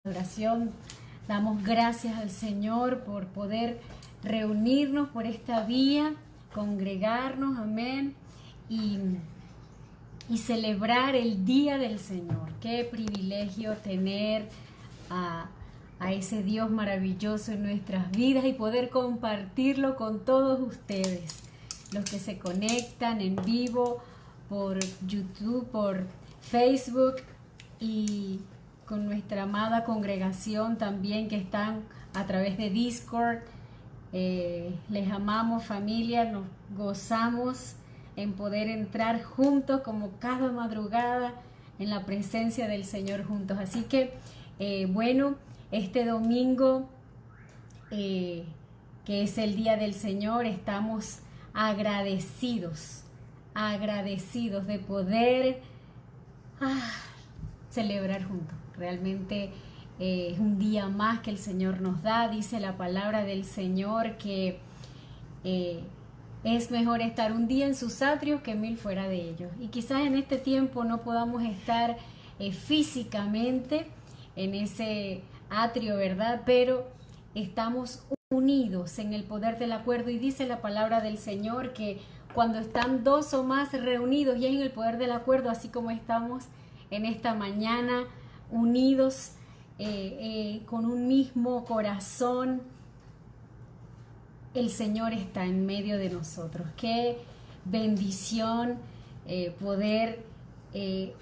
Oración, damos gracias al Señor por poder reunirnos por esta vía, congregarnos, amén, y celebrar el Día del Señor. Qué privilegio tener a ese Dios maravilloso en nuestras vidas y poder compartirlo con todos ustedes, los que se conectan en vivo por YouTube, por Facebook y con nuestra amada congregación también que están a través de Discord. Les amamos, familia, nos gozamos en poder entrar juntos como cada madrugada en la presencia del Señor juntos. Así que, bueno, este domingo, que es el Día del Señor, estamos agradecidos de poder celebrar juntos. Realmente es un día más que el Señor nos da. Dice la palabra del Señor que es mejor estar un día en sus atrios que 1000 fuera de ellos. Y quizás en este tiempo no podamos estar físicamente en ese atrio, ¿verdad? Pero estamos unidos en el poder del acuerdo. Y dice la palabra del Señor que cuando están dos o más reunidos y es en el poder del acuerdo, así como estamos en esta mañana unidos con un mismo corazón, el Señor está en medio de nosotros. Qué bendición poder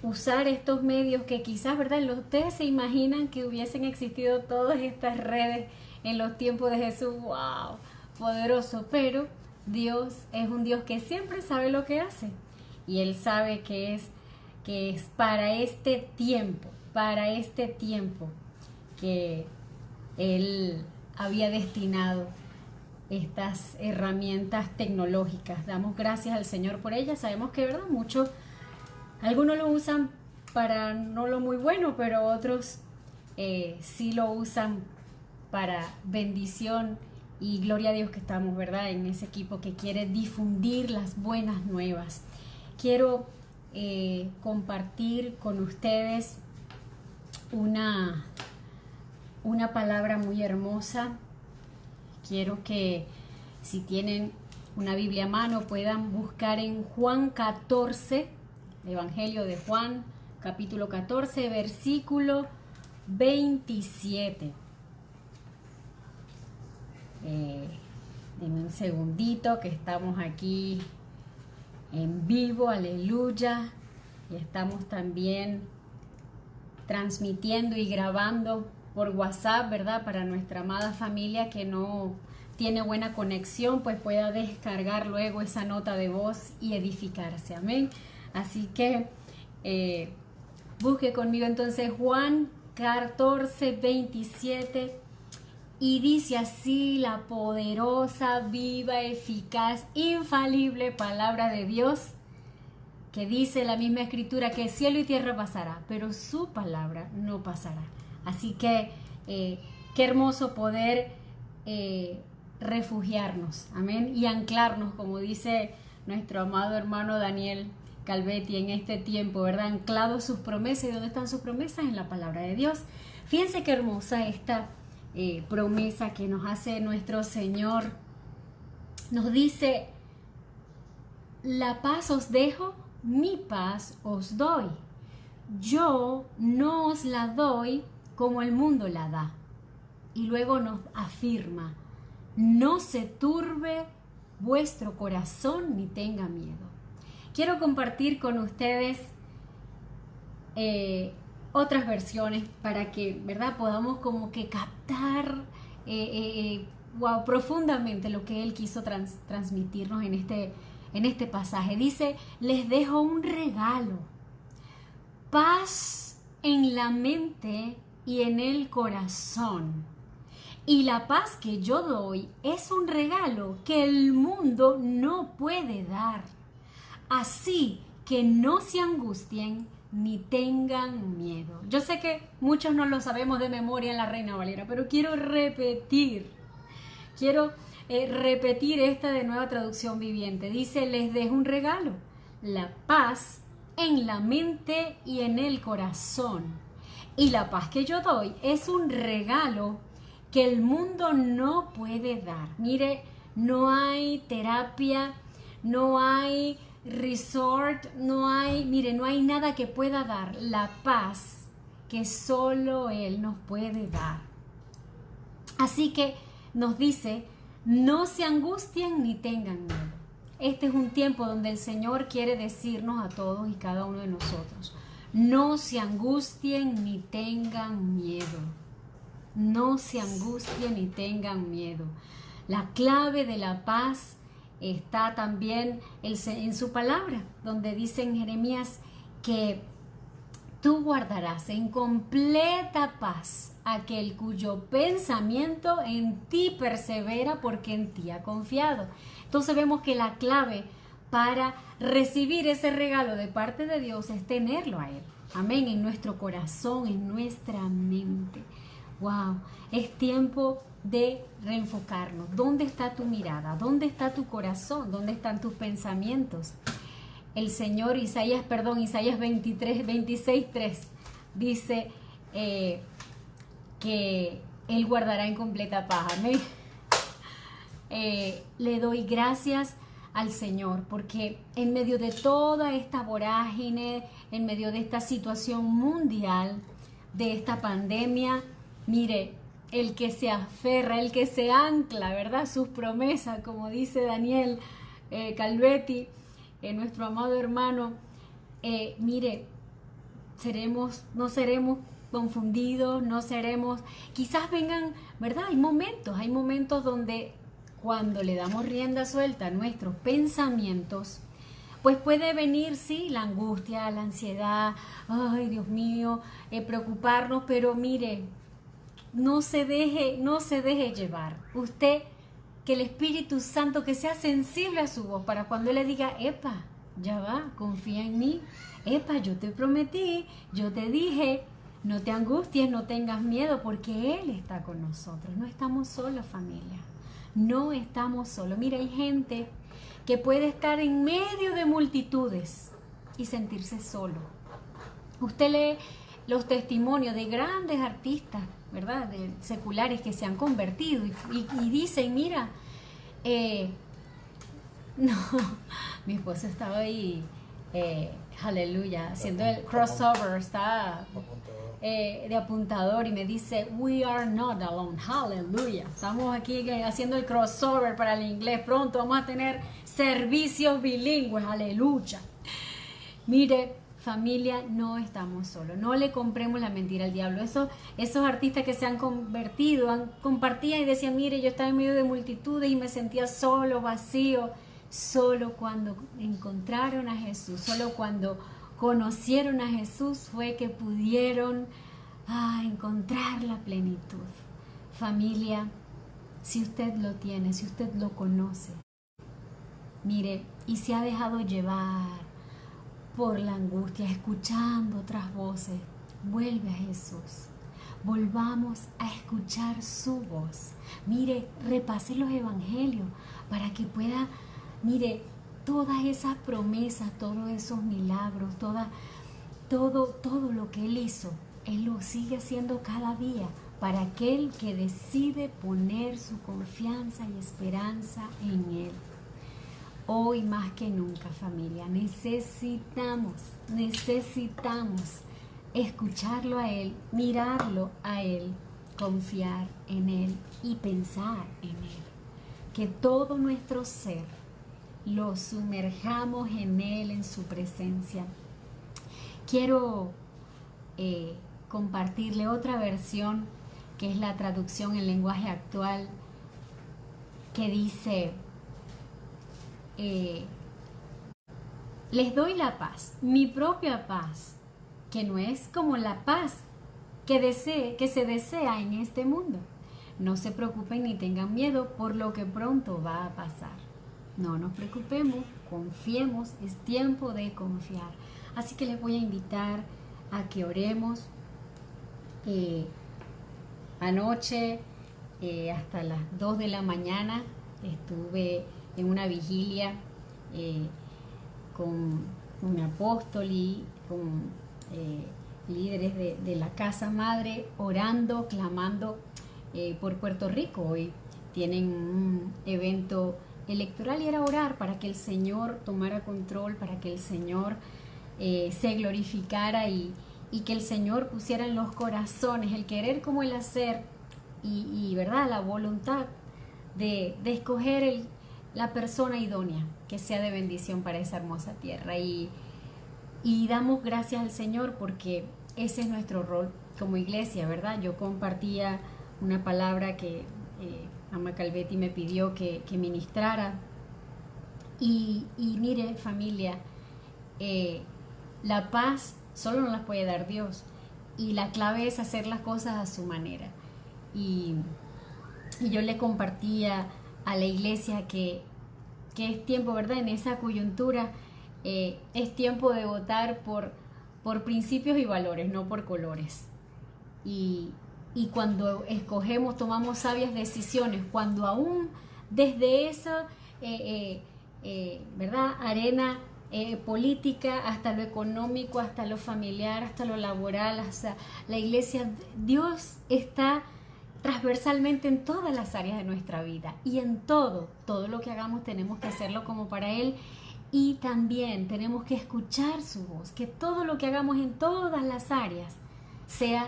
usar estos medios que quizás, ¿verdad? Ustedes se imaginan que hubiesen existido todas estas redes en los tiempos de Jesús. ¡Wow! Poderoso. Pero Dios es un Dios que siempre sabe lo que hace y Él sabe que es para este tiempo que Él había destinado estas herramientas tecnológicas. Damos gracias al Señor por ellas. Sabemos que, ¿verdad? Algunos lo usan para no lo muy bueno, pero otros sí lo usan para bendición y gloria a Dios que estamos, ¿verdad? En ese equipo que quiere difundir las buenas nuevas. Quiero compartir con ustedes una palabra muy hermosa. Quiero que si tienen una Biblia a mano puedan buscar en Juan 14, Evangelio de Juan, capítulo 14, versículo 27. Denme un segundito que estamos aquí en vivo, aleluya, y estamos también transmitiendo y grabando por WhatsApp, ¿verdad? Para nuestra amada familia que no tiene buena conexión, pues pueda descargar luego esa nota de voz y edificarse, amén. Así que busque conmigo entonces Juan 14, 27. Y dice así la poderosa, viva, eficaz, infalible palabra de Dios, que dice la misma escritura que cielo y tierra pasará, pero su palabra no pasará. Así que qué hermoso poder refugiarnos, amén, y anclarnos, como dice nuestro amado hermano Daniel Calvetti en este tiempo, ¿verdad? Anclados sus promesas. ¿Y dónde están sus promesas? En la palabra de Dios. Fíjense qué hermosa esta promesa que nos hace nuestro Señor. Nos dice: la paz os dejo, mi paz os doy. Yo no os la doy como el mundo la da. Y luego nos afirma: no se turbe vuestro corazón ni tenga miedo. Quiero compartir con ustedes otras versiones para que, ¿verdad?, podamos como que captar wow, profundamente lo que Él quiso transmitirnos en este pasaje. Dice: les dejo un regalo, paz en la mente y en el corazón. Y la paz que yo doy es un regalo que el mundo no puede dar. Así que no se angustien ni tengan miedo. Yo sé que muchos no lo sabemos de memoria en la Reina Valera, pero quiero repetir esta de Nueva Traducción Viviente. Dice: les dejo un regalo, la paz en la mente y en el corazón. Y la paz que yo doy es un regalo que el mundo no puede dar. Mire, no hay terapia, no hay resort, no hay nada que pueda dar la paz que solo Él nos puede dar. Así que nos dice, no se angustien ni tengan miedo. Este es un tiempo donde el Señor quiere decirnos a todos y cada uno de nosotros, no se angustien ni tengan miedo. No se angustien ni tengan miedo. La clave de la paz está también en su palabra, donde dice en Jeremías que tú guardarás en completa paz aquel cuyo pensamiento en ti persevera porque en ti ha confiado. Entonces vemos que la clave para recibir ese regalo de parte de Dios es tenerlo a Él. Amén, en nuestro corazón, en nuestra mente. Wow, es tiempo de reenfocarnos. ¿Dónde está tu mirada? ¿Dónde está tu corazón? ¿Dónde están tus pensamientos? El Señor, Isaías 26:3 dice que Él guardará en completa paz. Amén. Le doy gracias al Señor porque en medio de toda esta vorágine, en medio de esta situación mundial, de esta pandemia, mire, el que se aferra, el que se ancla, ¿verdad? Sus promesas, como dice Daniel Calvetti, nuestro amado hermano, mire, no seremos confundidos, no seremos, quizás vengan, ¿verdad? Hay momentos donde cuando le damos rienda suelta a nuestros pensamientos, pues puede venir, sí, la angustia, la ansiedad, ay, Dios mío, preocuparnos, pero mire, no se deje llevar. Usted, que el Espíritu Santo, que sea sensible a su voz, para cuando Él le diga, epa, ya va, confía en mí, epa, yo te prometí, yo te dije, no te angusties, no tengas miedo, porque Él está con nosotros. No estamos solos, familia, no estamos solos. Mira, hay gente que puede estar en medio de multitudes y sentirse solo. Usted lee los testimonios de grandes artistas, ¿verdad?, de seculares que se han convertido y dicen, mira, no, mi esposo estaba ahí, aleluya, haciendo el crossover, está de apuntador y me dice, we are not alone, aleluya, estamos aquí haciendo el crossover para el inglés, pronto vamos a tener servicios bilingües, aleluya. Mire, familia, no estamos solos, no le compremos la mentira al diablo. Esos artistas que se han convertido, compartían y decían, mire, yo estaba en medio de multitudes y me sentía solo, vacío. Solo cuando encontraron a Jesús, solo cuando conocieron a Jesús fue que pudieron encontrar la plenitud. Familia, si usted lo tiene, si usted lo conoce, mire, y se ha dejado llevar por la angustia, escuchando otras voces, vuelve a Jesús. Volvamos a escuchar su voz. Mire, repase los evangelios para que pueda, mire, todas esas promesas, todos esos milagros, todo lo que Él hizo, Él lo sigue haciendo cada día para aquel que decide poner su confianza y esperanza en Él. Hoy más que nunca, familia, necesitamos escucharlo a Él, mirarlo a Él, confiar en Él y pensar en Él. Que todo nuestro ser lo sumerjamos en Él, en su presencia. Quiero compartirle otra versión, que es la traducción en lenguaje actual, que dice, les doy la paz, mi propia paz, que no es como la paz que se desea en este mundo. No se preocupen ni tengan miedo por lo que pronto va a pasar. No nos preocupemos, confiemos, es tiempo de confiar. Así que les voy a invitar a que oremos. Anoche, hasta las 2 de la mañana, estuve en una vigilia con un apóstol y con líderes de la Casa Madre, orando, clamando por Puerto Rico. Hoy tienen un evento electoral y era orar para que el Señor tomara control, para que el Señor se glorificara y que el Señor pusiera en los corazones el querer como el hacer y ¿verdad? La voluntad de escoger la persona idónea que sea de bendición para esa hermosa tierra. Y damos gracias al Señor porque ese es nuestro rol como iglesia, ¿verdad? Yo compartía una palabra que Ama Calvetti me pidió que ministrara. Y mire, familia, la paz solo nos la puede dar Dios. Y la clave es hacer las cosas a su manera. Y yo le compartía a la iglesia que es tiempo, ¿verdad? En esa coyuntura es tiempo de votar por principios y valores, no por colores. Y cuando escogemos, tomamos sabias decisiones, cuando aún desde esa ¿verdad? Arena política hasta lo económico, hasta lo familiar, hasta lo laboral, hasta la iglesia, Dios está transversalmente en todas las áreas de nuestra vida y en todo lo que hagamos tenemos que hacerlo como para Él y también tenemos que escuchar su voz, que todo lo que hagamos en todas las áreas sea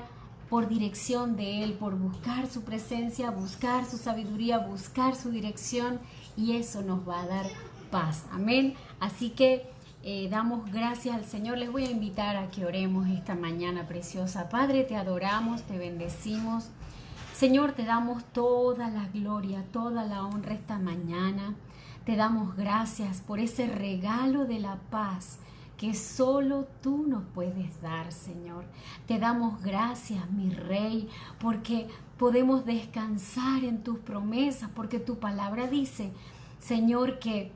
por dirección de Él, por buscar su presencia, buscar su sabiduría, buscar su dirección y eso nos va a dar paz, amén. Así que damos gracias al Señor. Les voy a invitar a que oremos esta mañana preciosa. Padre, te adoramos, te bendecimos. Señor, te damos toda la gloria, toda la honra esta mañana. Te damos gracias por ese regalo de la paz que solo tú nos puedes dar, Señor. Te damos gracias, mi Rey, porque podemos descansar en tus promesas, porque tu palabra dice, Señor, que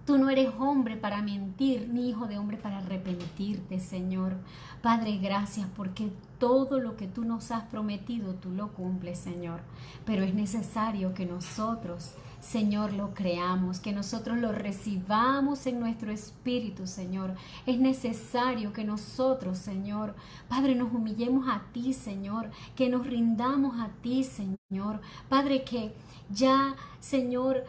tú no eres hombre para mentir, ni hijo de hombre para arrepentirte, Señor. Padre, gracias porque todo lo que tú nos has prometido, tú lo cumples, Señor. Pero es necesario que nosotros, Señor, lo creamos, que nosotros lo recibamos en nuestro espíritu, Señor. Es necesario que nosotros, Señor, Padre, nos humillemos a ti, Señor, que nos rindamos a ti, Señor. Padre, que ya, Señor,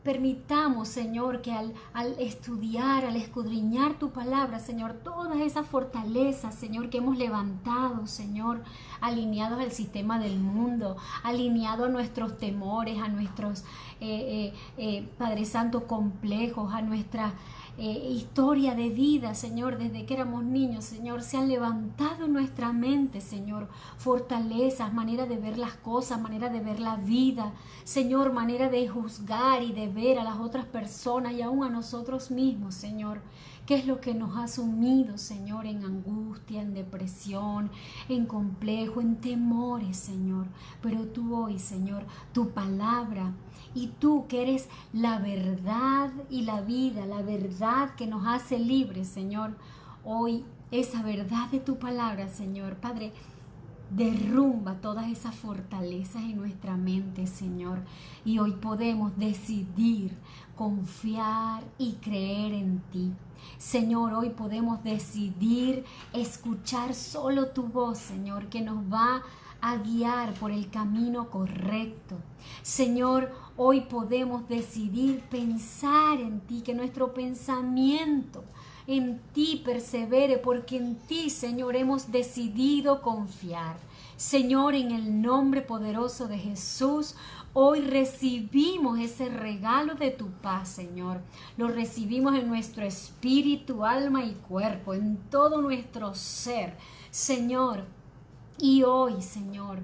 permitamos, Señor, que al estudiar, al escudriñar tu palabra, Señor, todas esas fortalezas, Señor, que hemos levantado, Señor, alineados al sistema del mundo, alineados a nuestros temores, a nuestros, Padre Santo, complejos, a nuestra historia de vida, Señor, desde que éramos niños, Señor, se han levantado en nuestra mente, Señor, fortalezas, manera de ver las cosas, manera de ver la vida, Señor, manera de juzgar y de ver a las otras personas y aún a nosotros mismos, Señor. ¿Qué es lo que nos ha sumido, Señor, en angustia, en depresión, en complejo, en temores, Señor? Pero tú hoy, Señor, tu palabra y tú que eres la verdad y la vida, la verdad que nos hace libres, Señor, hoy esa verdad de tu palabra, Señor, Padre, derrumba todas esas fortalezas en nuestra mente, Señor. Y hoy podemos decidir confiar y creer en ti. Señor, hoy podemos decidir escuchar solo tu voz, Señor, que nos va a guiar por el camino correcto. Señor, hoy podemos decidir pensar en ti, que nuestro pensamiento en ti persevere, porque en ti, Señor, hemos decidido confiar. Señor, en el nombre poderoso de Jesús, hoy recibimos ese regalo de tu paz, Señor. Lo recibimos en nuestro espíritu, alma y cuerpo, en todo nuestro ser, Señor. Y hoy, Señor,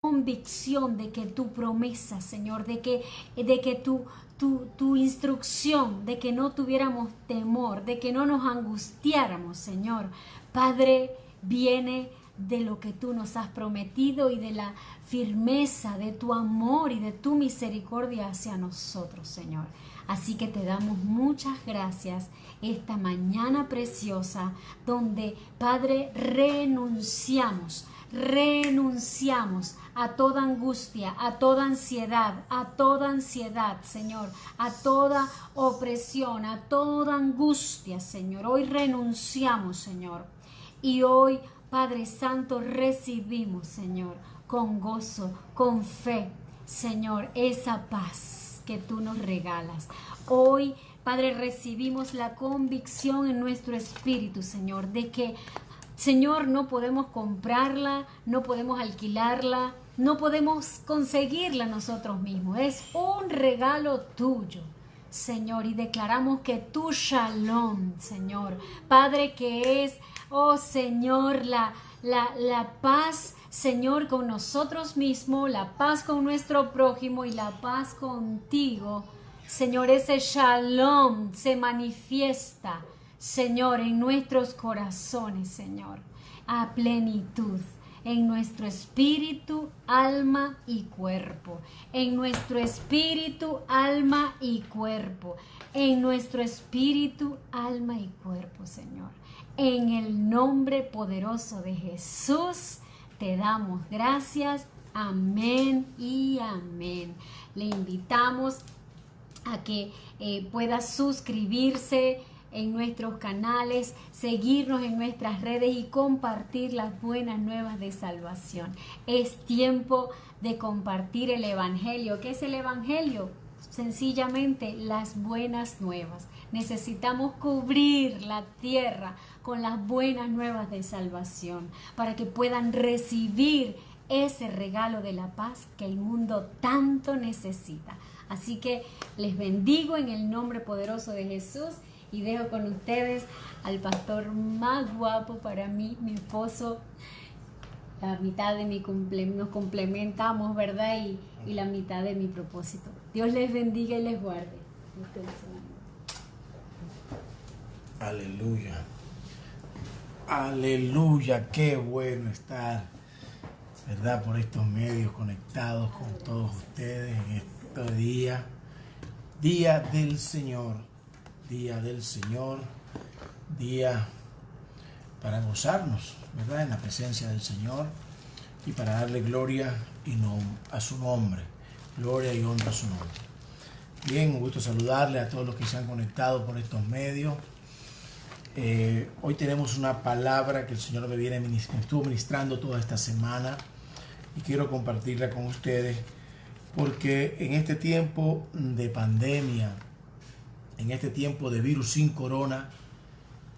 convicción de que tu promesa, Señor, de que tu instrucción, de que no tuviéramos temor, de que no nos angustiáramos, Señor. Padre, viene de lo que tú nos has prometido y de la firmeza de tu amor y de tu misericordia hacia nosotros, Señor. Así que te damos muchas gracias esta mañana preciosa donde, Padre, renunciamos a toda angustia, a toda ansiedad, Señor, a toda opresión, a toda angustia, Señor. Hoy renunciamos, Señor. Y hoy, Padre Santo, recibimos, Señor, con gozo, con fe, Señor, esa paz que tú nos regalas. Hoy, Padre, recibimos la convicción en nuestro espíritu, Señor, de que, Señor, no podemos comprarla, no podemos alquilarla, no podemos conseguirla nosotros mismos. Es un regalo tuyo, Señor, y declaramos que tu shalom, Señor, Padre, que es, oh Señor, la paz, Señor, con nosotros mismos, la paz con nuestro prójimo y la paz contigo, Señor, ese shalom se manifiesta, Señor, en nuestros corazones, Señor, a plenitud, en nuestro espíritu, alma y cuerpo, en nuestro espíritu, alma y cuerpo, en nuestro espíritu, alma y cuerpo, Señor. En el nombre poderoso de Jesús, te damos gracias. Amén y amén. Le invitamos a que pueda suscribirse en nuestros canales, seguirnos en nuestras redes y compartir las buenas nuevas de salvación. Es tiempo de compartir el Evangelio. ¿Qué es el Evangelio? Sencillamente las buenas nuevas. Necesitamos cubrir la tierra con las buenas nuevas de salvación para que puedan recibir ese regalo de la paz que el mundo tanto necesita. Así que les bendigo en el nombre poderoso de Jesús y dejo con ustedes al pastor más guapo para mí, mi esposo. La mitad de mi nos complementamos, ¿verdad? Y la mitad de mi propósito. Dios les bendiga y les guarde. Aleluya. Aleluya. Qué bueno estar, ¿verdad? Por estos medios conectados con todos ustedes en este día. Día del Señor. Día del Señor. Día para gozarnos, ¿verdad? En la presencia del Señor y para darle gloria y a su nombre. Gloria y honra a su nombre. Bien, un gusto saludarle a todos los que se han conectado por estos medios. Hoy tenemos una palabra que el Señor me estuvo ministrando toda esta semana y quiero compartirla con ustedes porque en este tiempo de pandemia, en este tiempo de virus sin corona,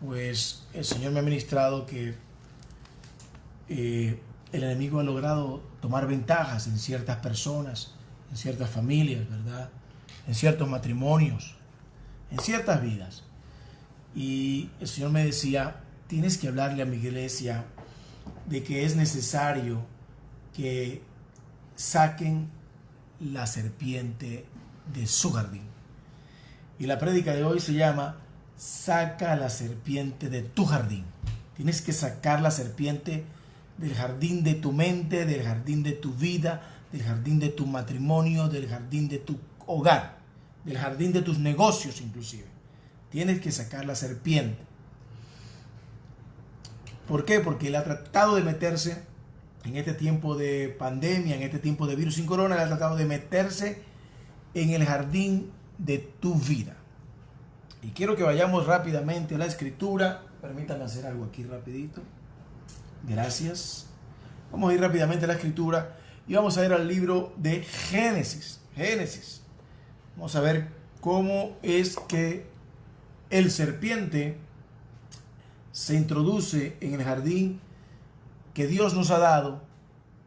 pues el Señor me ha ministrado que el enemigo ha logrado tomar ventajas en ciertas personas, en ciertas familias, ¿verdad? En ciertos matrimonios, en ciertas vidas. Y el Señor me decía, tienes que hablarle a mi iglesia de que es necesario que saquen la serpiente de su jardín. Y la prédica de hoy se llama saca la serpiente de tu jardín. Tienes que sacar la serpiente del jardín de tu mente, del jardín de tu vida, del jardín de tu matrimonio, del jardín de tu hogar, del jardín de tus negocios inclusive. Tienes que sacar la serpiente. ¿Por qué? Porque él ha tratado de meterse en este tiempo de pandemia, en este tiempo de virus sin corona, él ha tratado de meterse en el jardín de tu vida. Y quiero que vayamos rápidamente a la escritura. Permítanme hacer algo aquí rapidito. Gracias. Vamos a ir rápidamente a la escritura y vamos a ir al libro de Génesis. Génesis. Vamos a ver cómo es que el serpiente se introduce en el jardín que Dios nos ha dado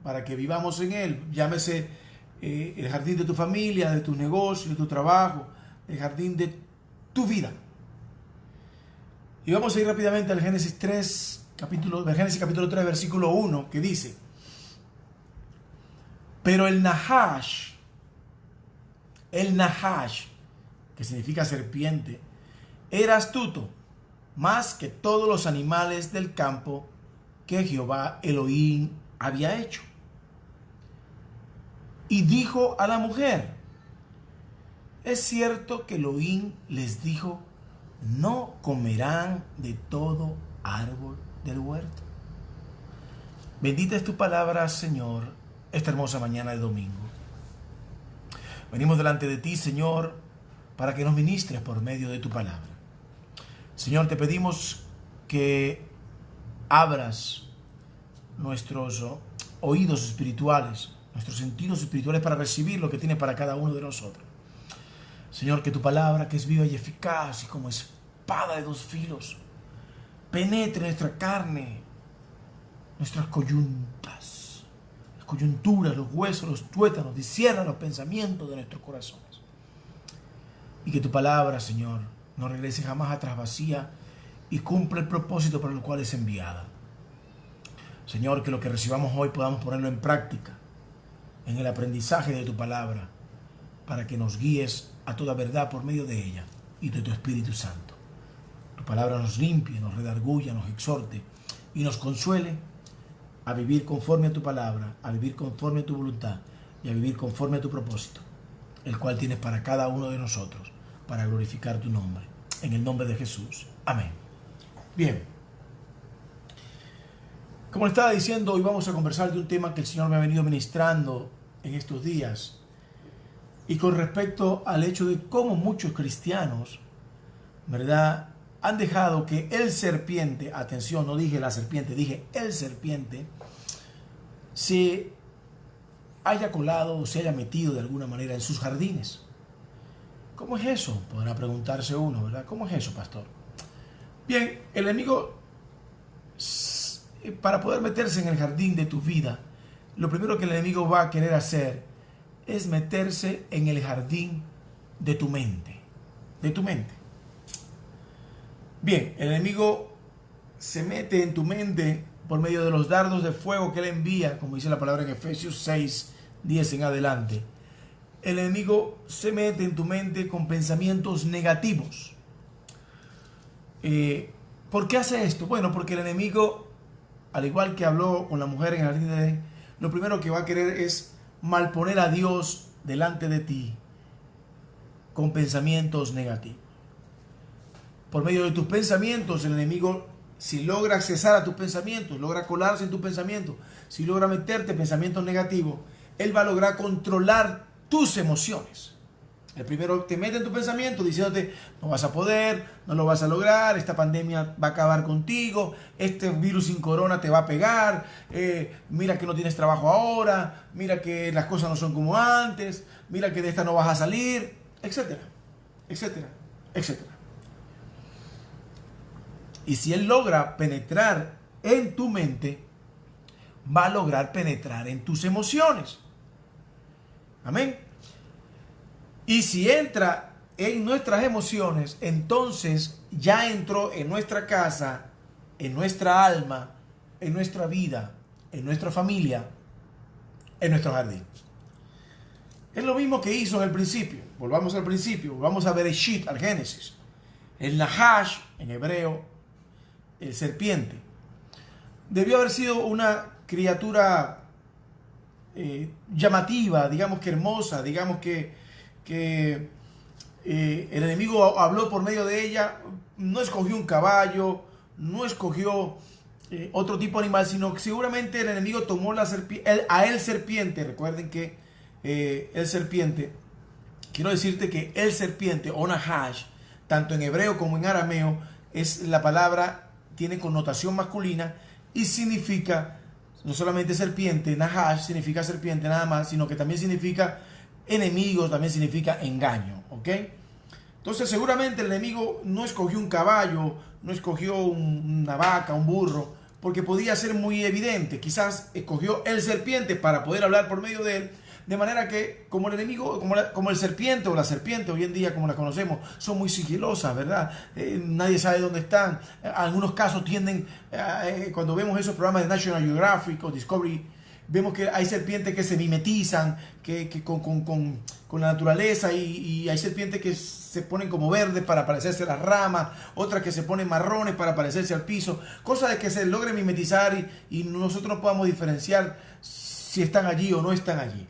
para que vivamos en él. Llámese el jardín de tu familia, de tus negocios, de tu trabajo, el jardín de tu vida. Y vamos a ir rápidamente al Génesis 3, Génesis capítulo 3, versículo 1, que dice: pero el Nahash, que significa serpiente, era astuto más que todos los animales del campo que Jehová Elohim había hecho. Y dijo a la mujer: Es cierto que Elohim les dijo, no comerán de todo árbol del huerto. Bendita es tu palabra, Señor, esta hermosa mañana de domingo. Venimos delante de ti, Señor, para que nos ministres por medio de tu palabra. Señor, te pedimos que abras nuestros oídos espirituales, nuestros sentidos espirituales para recibir lo que tienes para cada uno de nosotros. Señor, que tu palabra, que es viva y eficaz y como espada de dos filos, penetre nuestra carne, nuestras coyuntas, las coyunturas, los huesos, los tuétanos, discierna los pensamientos de nuestros corazones. Y que tu palabra, Señor, no regrese jamás atrás vacía y cumpla el propósito para el cual es enviada. Señor, que lo que recibamos hoy podamos ponerlo en práctica, en el aprendizaje de tu palabra, para que nos guíes a toda verdad por medio de ella y de tu Espíritu Santo. Tu palabra nos limpie, nos redarguya, nos exhorte y nos consuele a vivir conforme a tu palabra, a vivir conforme a tu voluntad y a vivir conforme a tu propósito, el cual tienes para cada uno de nosotros, para glorificar tu nombre. En el nombre de Jesús. Amén. Bien. Como le estaba diciendo, hoy vamos a conversar de un tema que el Señor me ha venido ministrando en estos días. Y con respecto al hecho de cómo muchos cristianos, ¿verdad?, han dejado que el serpiente, atención, no dije la serpiente, dije el serpiente, se haya colado o se haya metido de alguna manera en sus jardines. ¿Cómo es eso? Podrá preguntarse uno, ¿verdad? ¿Cómo es eso, pastor? Bien, el enemigo, para poder meterse en el jardín de tu vida, lo primero que el enemigo va a querer hacer es meterse en el jardín de tu mente. De tu mente. Bien, el enemigo se mete en tu mente por medio de los dardos de fuego que él envía, como dice la palabra en Efesios 6, 10 en adelante. El enemigo se mete en tu mente con pensamientos negativos. ¿Por qué hace esto? Bueno, porque el enemigo, al igual que habló con la mujer en el jardín de Edén, lo primero que va a querer es malponer a Dios delante de ti con pensamientos negativos. Por medio de tus pensamientos, el enemigo, si logra accesar a tus pensamientos, logra colarse en tus pensamientos, si logra meterte pensamientos negativos, él va a lograr controlar tus emociones. El primero te mete en tu pensamiento diciéndote, no vas a poder, no lo vas a lograr, esta pandemia va a acabar contigo, este virus sin corona te va a pegar, mira que no tienes trabajo ahora, mira que las cosas no son como antes, mira que de esta no vas a salir, etcétera, etcétera, etcétera. Y si él logra penetrar en tu mente, va a lograr penetrar en tus emociones. Amén. Y si entra en nuestras emociones, entonces ya entró en nuestra casa, en nuestra alma, en nuestra vida, en nuestra familia, en nuestro jardín. Es lo mismo que hizo en el principio. Volvamos al principio, volvamos a Bereshit, al Génesis. El Nahash, en hebreo, el serpiente, debió haber sido una criatura llamativa, digamos que hermosa, digamos que el enemigo habló por medio de ella, no escogió un caballo, no escogió otro tipo de animal, sino que seguramente el enemigo tomó el serpiente. Recuerden que el serpiente, quiero decirte que el serpiente o Nahash, tanto en hebreo como en arameo, es la palabra, tiene connotación masculina y significa no solamente serpiente. Nahash significa serpiente nada más, sino que también significa enemigos, también significa engaño, ¿ok? Entonces seguramente el enemigo no escogió un caballo, no escogió una vaca, un burro, porque podía ser muy evidente. Quizás escogió el serpiente para poder hablar por medio de él, de manera que como el enemigo, como el serpiente o la serpiente hoy en día como la conocemos, son muy sigilosas, ¿verdad? Nadie sabe dónde están. En algunos casos tienden, cuando vemos esos programas de National Geographic o Discovery, vemos que hay serpientes que se mimetizan con la naturaleza y hay serpientes que se ponen como verdes para parecerse a las ramas, otras que se ponen marrones para parecerse al piso, cosas de que se logre mimetizar y nosotros no podamos diferenciar si están allí o no están allí.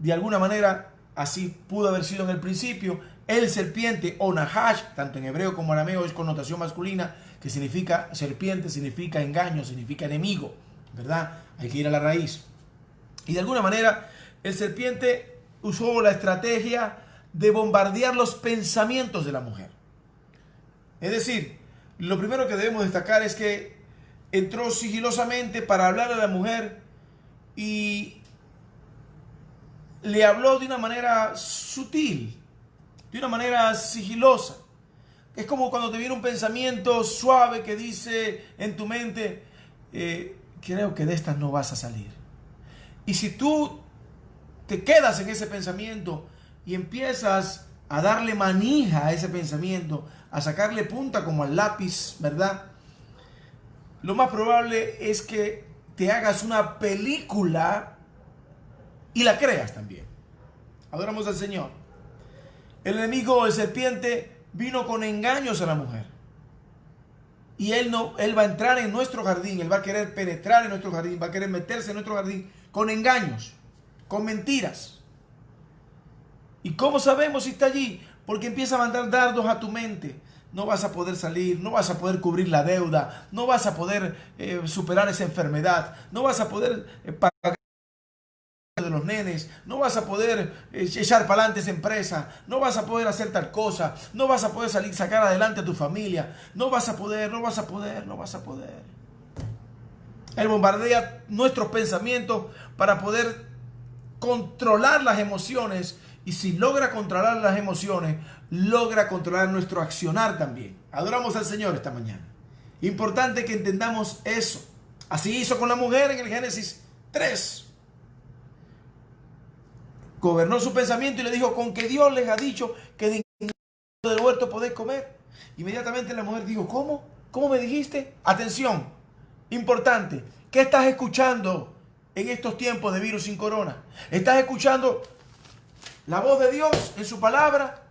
De alguna manera así pudo haber sido en el principio. El serpiente o Nahash, tanto en hebreo como en arameo, es connotación masculina, que significa serpiente, significa engaño, significa enemigo, ¿verdad? Hay que ir a la raíz. Y de alguna manera, el serpiente usó la estrategia de bombardear los pensamientos de la mujer. Es decir, lo primero que debemos destacar es que entró sigilosamente para hablar a la mujer y le habló de una manera sutil, de una manera sigilosa. Es como cuando te viene un pensamiento suave que dice en tu mente, creo que de estas no vas a salir. Y si tú te quedas en ese pensamiento y empiezas a darle manija a ese pensamiento, a sacarle punta como al lápiz, ¿verdad? Lo más probable es que te hagas una película y la creas también. Adoramos al Señor. El enemigo, el serpiente, vino con engaños a la mujer. Y él va a entrar en nuestro jardín, él va a querer penetrar en nuestro jardín, va a querer meterse en nuestro jardín con engaños, con mentiras. ¿Y cómo sabemos si está allí? Porque empieza a mandar dardos a tu mente. No vas a poder salir, no vas a poder cubrir la deuda, no vas a poder superar esa enfermedad, no vas a poder pagar de los nenes, no vas a poder echar para adelante esa empresa, no vas a poder hacer tal cosa, no vas a poder sacar adelante a tu familia, no vas a poder. Él bombardea nuestros pensamientos para poder controlar las emociones, y si logra controlar las emociones, logra controlar nuestro accionar también. Adoramos al Señor esta mañana. Importante que entendamos eso. Así hizo con la mujer en el Génesis 3. Gobernó su pensamiento y le dijo, con que Dios les ha dicho que de del huerto podéis comer. Inmediatamente la mujer dijo, ¿cómo? ¿Cómo me dijiste? Atención, importante. ¿Qué estás escuchando en estos tiempos de virus sin corona? ¿Estás escuchando la voz de Dios en su palabra?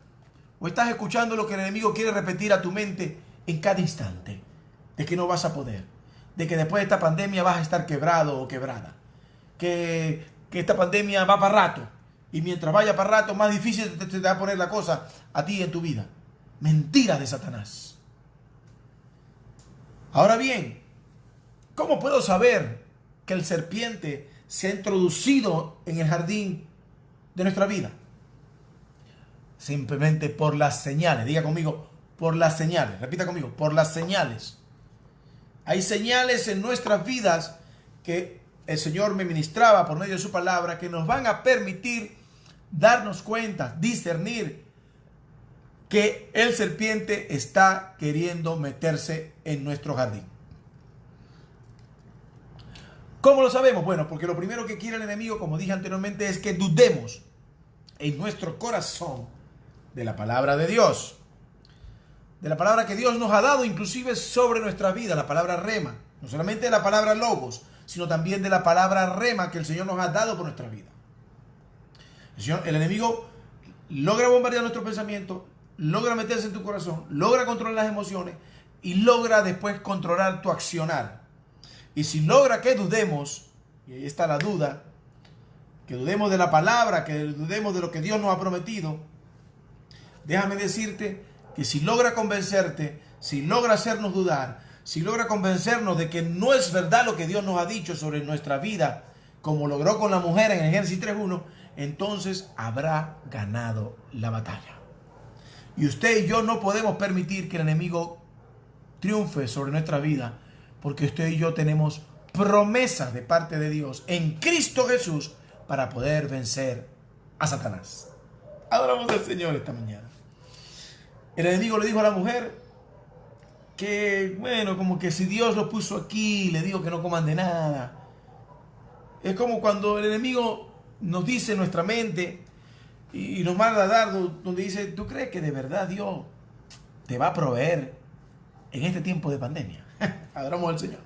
¿O estás escuchando lo que el enemigo quiere repetir a tu mente en cada instante? De que no vas a poder. De que después de esta pandemia vas a estar quebrado o quebrada. Que esta pandemia va para rato. Y mientras vaya para rato, más difícil te va a poner la cosa a ti en tu vida. Mentiras de Satanás. Ahora bien, ¿cómo puedo saber que el serpiente se ha introducido en el jardín de nuestra vida? Simplemente por las señales. Diga conmigo, por las señales. Repita conmigo, por las señales. Hay señales en nuestras vidas que el Señor me ministraba por medio de su palabra, que nos van a permitir darnos cuenta, discernir que el serpiente está queriendo meterse en nuestro jardín. ¿Cómo lo sabemos? Bueno, porque lo primero que quiere el enemigo, como dije anteriormente, es que dudemos en nuestro corazón de la palabra de Dios. De la palabra que Dios nos ha dado, inclusive sobre nuestra vida, la palabra rema. No solamente de la palabra logos, sino también de la palabra rema que el Señor nos ha dado por nuestra vida. El enemigo logra bombardear nuestro pensamiento, logra meterse en tu corazón, logra controlar las emociones y logra después controlar tu accionar. Y si logra que dudemos, y ahí está la duda, que dudemos de la palabra, que dudemos de lo que Dios nos ha prometido, déjame decirte que si logra convencerte, si logra hacernos dudar, si logra convencernos de que no es verdad lo que Dios nos ha dicho sobre nuestra vida, como logró con la mujer en el Génesis 3:1, entonces habrá ganado la batalla. Y usted y yo no podemos permitir que el enemigo triunfe sobre nuestra vida, porque usted y yo tenemos promesas de parte de Dios en Cristo Jesús para poder vencer a Satanás. Adoramos al Señor esta mañana. El enemigo le dijo a la mujer que, bueno, como que si Dios lo puso aquí, le dijo que no coman de nada. Es como cuando el enemigo nos dice en nuestra mente y nos manda a dar donde dice, ¿tú crees que de verdad Dios te va a proveer en este tiempo de pandemia? Adoramos al Señor.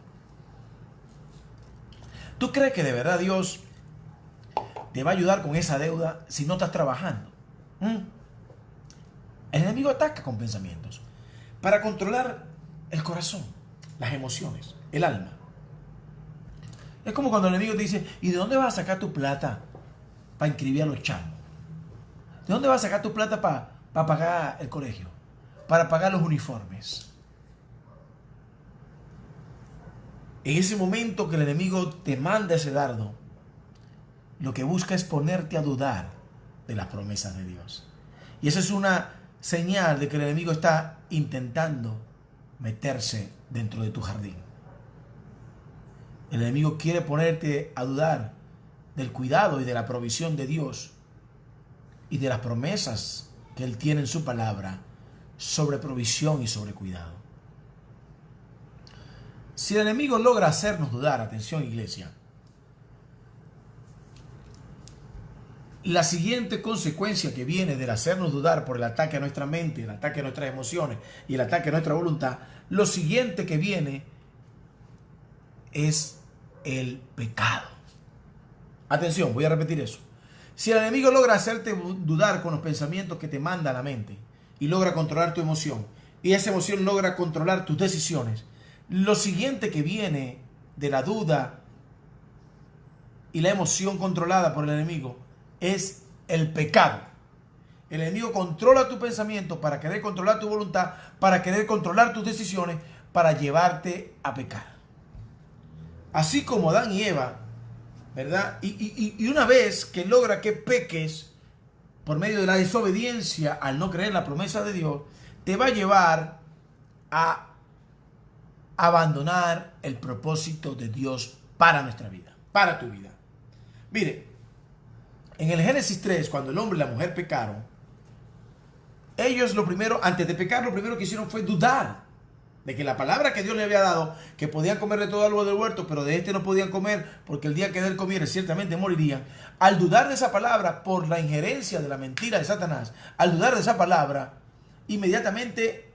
¿Tú crees que de verdad Dios te va a ayudar con esa deuda si no estás trabajando? El enemigo ataca con pensamientos para controlar el corazón, las emociones, el alma. Es como cuando el enemigo te dice, ¿y de dónde vas a sacar tu plata para inscribir a los chamos? ¿De dónde vas a sacar tu plata para pagar el colegio? Para pagar los uniformes. En ese momento que el enemigo te manda ese dardo, lo que busca es ponerte a dudar de las promesas de Dios. Y eso es una señal de que el enemigo está intentando meterse dentro de tu jardín. El enemigo quiere ponerte a dudar del cuidado y de la provisión de Dios y de las promesas que Él tiene en su palabra sobre provisión y sobre cuidado. Si el enemigo logra hacernos dudar, atención iglesia, la siguiente consecuencia que viene del hacernos dudar por el ataque a nuestra mente, el ataque a nuestras emociones y el ataque a nuestra voluntad, lo siguiente que viene es el pecado. Atención, voy a repetir eso. Si el enemigo logra hacerte dudar con los pensamientos que te manda a la mente y logra controlar tu emoción, y esa emoción logra controlar tus decisiones, lo siguiente que viene de la duda y la emoción controlada por el enemigo es el pecado. El enemigo controla tu pensamiento para querer controlar tu voluntad, para querer controlar tus decisiones, para llevarte a pecar. Así como Adán y Eva, ¿verdad? Y una vez que logra que peques por medio de la desobediencia al no creer en la promesa de Dios, te va a llevar a abandonar el propósito de Dios para nuestra vida, para tu vida. Mire, en el Génesis 3, cuando el hombre y la mujer pecaron, ellos antes de pecar, lo primero que hicieron fue dudar de que la palabra que Dios le había dado, que podían comer de todo algo del huerto, pero de este no podían comer, porque el día que de él comieran ciertamente morirían. Al dudar de esa palabra, por la injerencia de la mentira de Satanás, al dudar de esa palabra, inmediatamente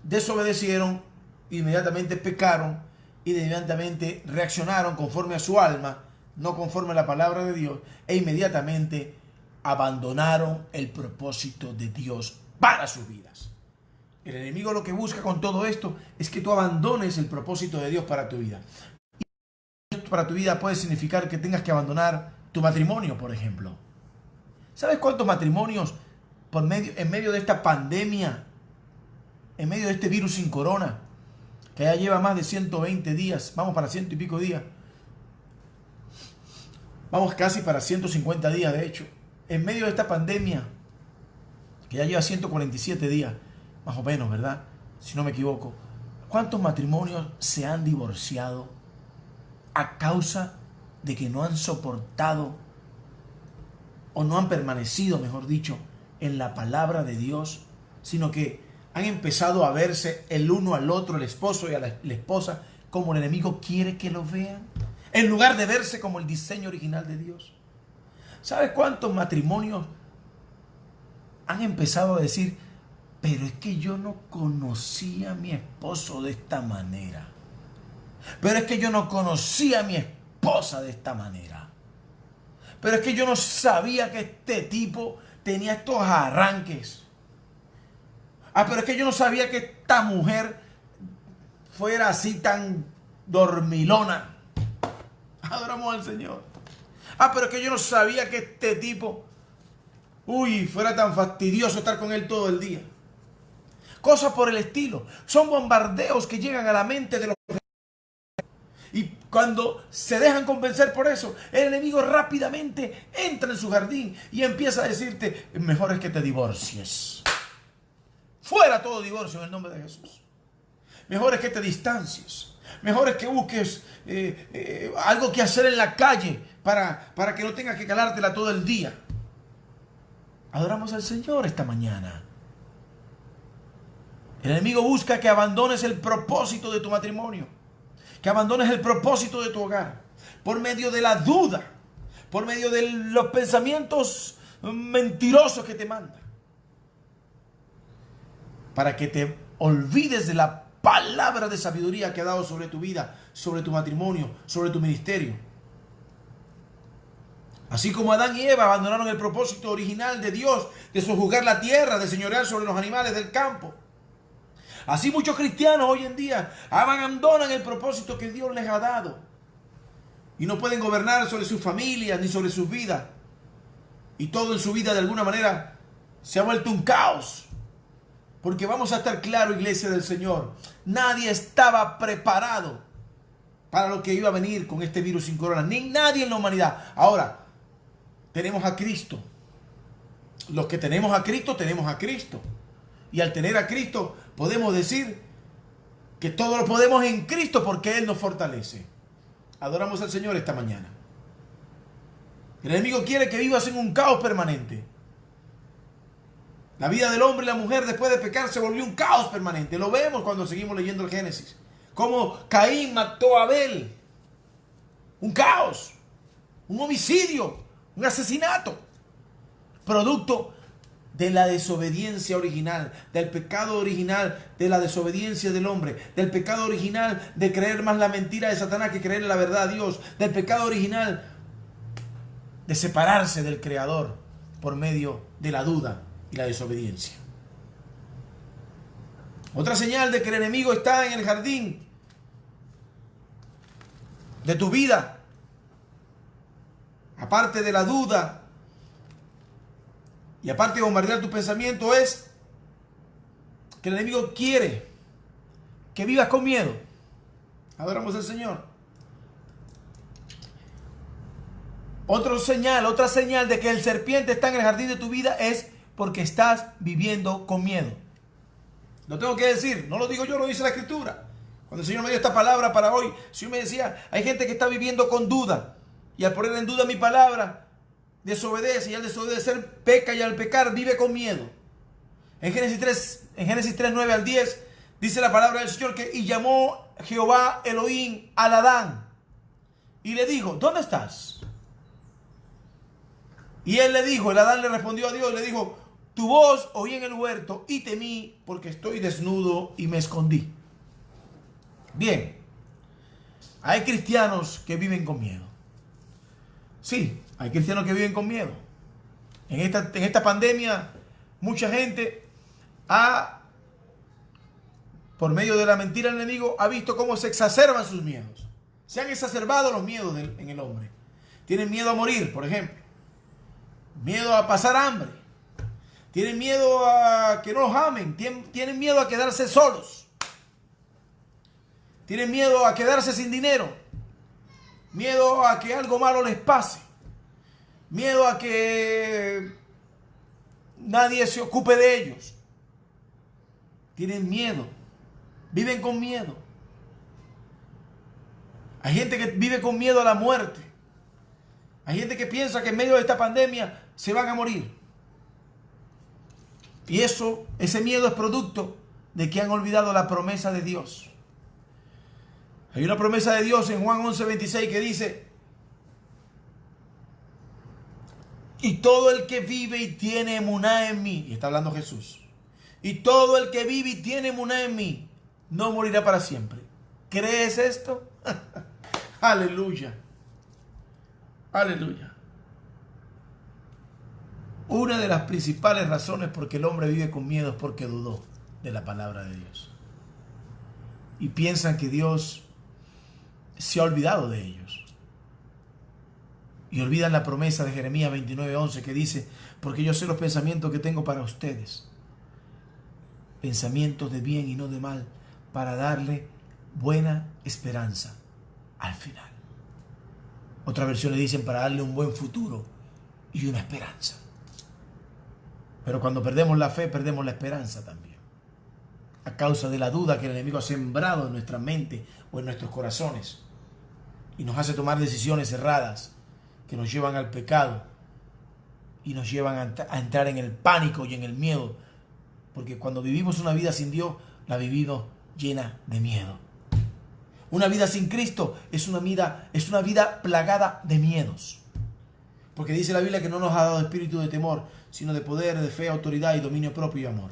desobedecieron, inmediatamente pecaron, inmediatamente reaccionaron conforme a su alma, no conforme a la palabra de Dios, e inmediatamente abandonaron el propósito de Dios para sus vidas. El enemigo lo que busca con todo esto es que tú abandones el propósito de Dios para tu vida. Y esto para tu vida puede significar que tengas que abandonar tu matrimonio, por ejemplo. ¿Sabes cuántos matrimonios en medio de esta pandemia, en medio de este virus sin corona, que ya lleva más de 120 días, vamos para 100 y pico días, vamos casi para 150 días de hecho, en medio de esta pandemia, que ya lleva 147 días, más o menos, ¿verdad? Si no me equivoco. ¿Cuántos matrimonios se han divorciado a causa de que no han soportado o no han permanecido, mejor dicho, en la palabra de Dios, sino que han empezado a verse el uno al otro, el esposo y a la esposa, como el enemigo quiere que lo vean, en lugar de verse como el diseño original de Dios? ¿Sabes cuántos matrimonios han empezado a decir, pero es que yo no conocía a mi esposo de esta manera? Pero es que yo no conocía a mi esposa de esta manera. Pero es que yo no sabía que este tipo tenía estos arranques. Pero es que yo no sabía que esta mujer fuera así tan dormilona. Adoramos al Señor. Pero es que yo no sabía que este tipo, fuera tan fastidioso estar con él todo el día. Cosas por el estilo. Son bombardeos que llegan a la mente de los... Y cuando se dejan convencer por eso, el enemigo rápidamente entra en su jardín y empieza a decirte, mejor es que te divorcies. Fuera todo divorcio en el nombre de Jesús. Mejor es que te distancies. Mejor es que busques algo que hacer en la calle para que no tengas que calártela todo el día. Adoramos al Señor esta mañana. El enemigo busca que abandones el propósito de tu matrimonio, que abandones el propósito de tu hogar, por medio de la duda, por medio de los pensamientos mentirosos que te manda, para que te olvides de la palabra de sabiduría que ha dado sobre tu vida, sobre tu matrimonio, sobre tu ministerio. Así como Adán y Eva abandonaron el propósito original de Dios de sojuzgar la tierra, de señorear sobre los animales del campo, así muchos cristianos hoy en día abandonan el propósito que Dios les ha dado y no pueden gobernar sobre sus familias ni sobre sus vidas, y todo en su vida de alguna manera se ha vuelto un caos. Porque vamos a estar claro, iglesia del Señor, nadie estaba preparado para lo que iba a venir con este virus sin corona, ni nadie en la humanidad. Ahora, tenemos a Cristo. Los que tenemos a Cristo, tenemos a Cristo. Y al tener a Cristo, podemos decir que todo lo podemos en Cristo porque Él nos fortalece. Adoramos al Señor esta mañana. El enemigo quiere que vivas en un caos permanente. La vida del hombre y la mujer después de pecar se volvió un caos permanente. Lo vemos cuando seguimos leyendo el Génesis. Cómo Caín mató a Abel. Un caos. Un homicidio. Un asesinato. Producto de la desobediencia original, del pecado original, de la desobediencia del hombre, del pecado original de creer más la mentira de Satanás que creer en la verdad de Dios, del pecado original de separarse del Creador por medio de la duda y la desobediencia. Otra señal de que el enemigo está en el jardín de tu vida, aparte de la duda y aparte de bombardear tu pensamiento, es que el enemigo quiere que vivas con miedo. Adoramos al Señor. Otra señal de que el serpiente está en el jardín de tu vida es porque estás viviendo con miedo. Lo tengo que decir, no lo digo yo, lo dice la Escritura. Cuando el Señor me dio esta palabra para hoy, el Señor me decía, hay gente que está viviendo con duda, y al poner en duda mi palabra, desobedece, y al desobedecer peca, y al pecar vive con miedo. En Génesis 3, 9 al 10, dice la palabra del Señor que, y llamó Jehová Elohim al Adán, y le dijo, ¿dónde estás? Y él le dijo, el Adán le respondió a Dios, le dijo, tu voz oí en el huerto y temí porque estoy desnudo y me escondí. Bien, hay cristianos que viven con miedo. Sí, hay cristianos que viven con miedo. En esta pandemia, mucha gente por medio de la mentira del enemigo, ha visto cómo se exacerban sus miedos. Se han exacerbado los miedos en el hombre. Tienen miedo a morir, por ejemplo. Miedo a pasar hambre. Tienen miedo a que no los amen. Tienen miedo a quedarse solos. Tienen miedo a quedarse sin dinero. Miedo a que algo malo les pase. Miedo a que nadie se ocupe de ellos. Tienen miedo. Viven con miedo. Hay gente que vive con miedo a la muerte. Hay gente que piensa que en medio de esta pandemia se van a morir. Y ese miedo es producto de que han olvidado la promesa de Dios. Hay una promesa de Dios en Juan 11:26 que dice, y todo el que vive y tiene emuná en mí, y está hablando Jesús, y todo el que vive y tiene emuná en mí, no morirá para siempre. ¿Crees esto? Aleluya. Aleluya. Una de las principales razones por que el hombre vive con miedo es porque dudó de la palabra de Dios. Y piensan que Dios se ha olvidado de ellos. Y olvidan la promesa de Jeremías 29:11 que dice, porque yo sé los pensamientos que tengo para ustedes. Pensamientos de bien y no de mal, para darle buena esperanza al final. Otras versiones dicen para darle un buen futuro y una esperanza. Pero cuando perdemos la fe, perdemos la esperanza también. A causa de la duda que el enemigo ha sembrado en nuestra mente o en nuestros corazones. Y nos hace tomar decisiones erradas que nos llevan al pecado. Y nos llevan a entrar en el pánico y en el miedo. Porque cuando vivimos una vida sin Dios, la vivimos llena de miedo. Una vida sin Cristo es una vida plagada de miedos. Porque dice la Biblia que no nos ha dado espíritu de temor, sino de poder, de fe, autoridad y dominio propio y amor.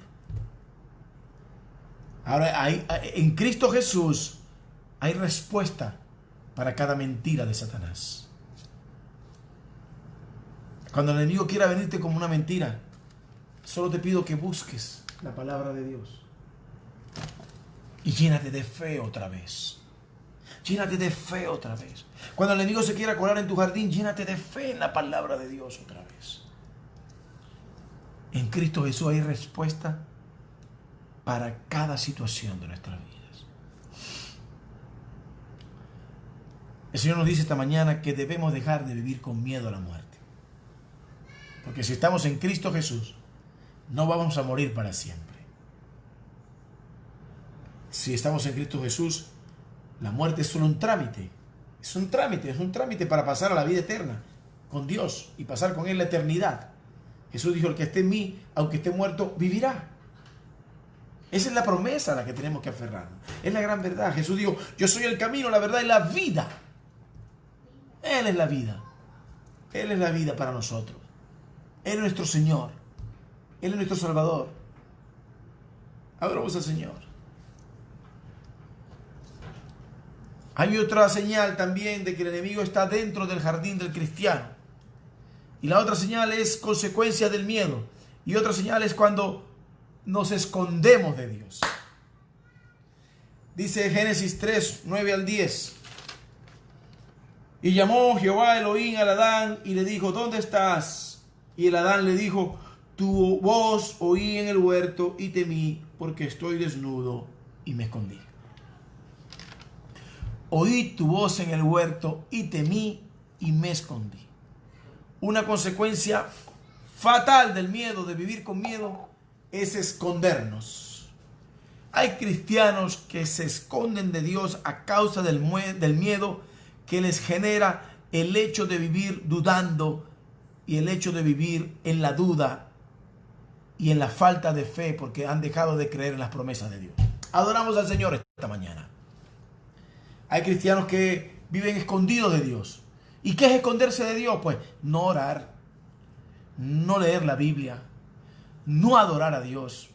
Ahora, en Cristo Jesús hay respuesta para cada mentira de Satanás. Cuando el enemigo quiera venirte como una mentira, solo te pido que busques la palabra de Dios. Y llénate de fe otra vez. Llénate de fe otra vez. Cuando el enemigo se quiera colar en tu jardín, llénate de fe en la palabra de Dios otra vez. En Cristo Jesús hay respuesta para cada situación de nuestras vidas. El Señor nos dice esta mañana que debemos dejar de vivir con miedo a la muerte. Porque si estamos en Cristo Jesús, no vamos a morir para siempre. Si estamos en Cristo Jesús, la muerte es solo un trámite. Es un trámite para pasar a la vida eterna con Dios y pasar con Él la eternidad. Jesús dijo, el que esté en mí, aunque esté muerto, vivirá. Esa es la promesa a la que tenemos que aferrarnos. Es la gran verdad. Jesús dijo, yo soy el camino, la verdad y la vida. Él es la vida. Él es la vida para nosotros. Él es nuestro Señor. Él es nuestro Salvador. Adoramos al Señor. Hay otra señal también de que el enemigo está dentro del jardín del cristiano. Y la otra señal es consecuencia del miedo. Y otra señal es cuando nos escondemos de Dios. Dice Génesis 3, 9 al 10. Y llamó Jehová Elohim al Adán y le dijo, ¿dónde estás? Y el Adán le dijo, tu voz oí en el huerto y temí porque estoy desnudo y me escondí. Oí tu voz en el huerto y temí y me escondí. Una consecuencia fatal del miedo, de vivir con miedo, es escondernos. Hay cristianos que se esconden de Dios a causa del miedo que les genera el hecho de vivir dudando y el hecho de vivir en la duda y en la falta de fe porque han dejado de creer en las promesas de Dios. Adoramos al Señor esta mañana. Hay cristianos que viven escondidos de Dios. ¿Y qué es esconderse de Dios? Pues no orar, no leer la Biblia, no adorar a Dios,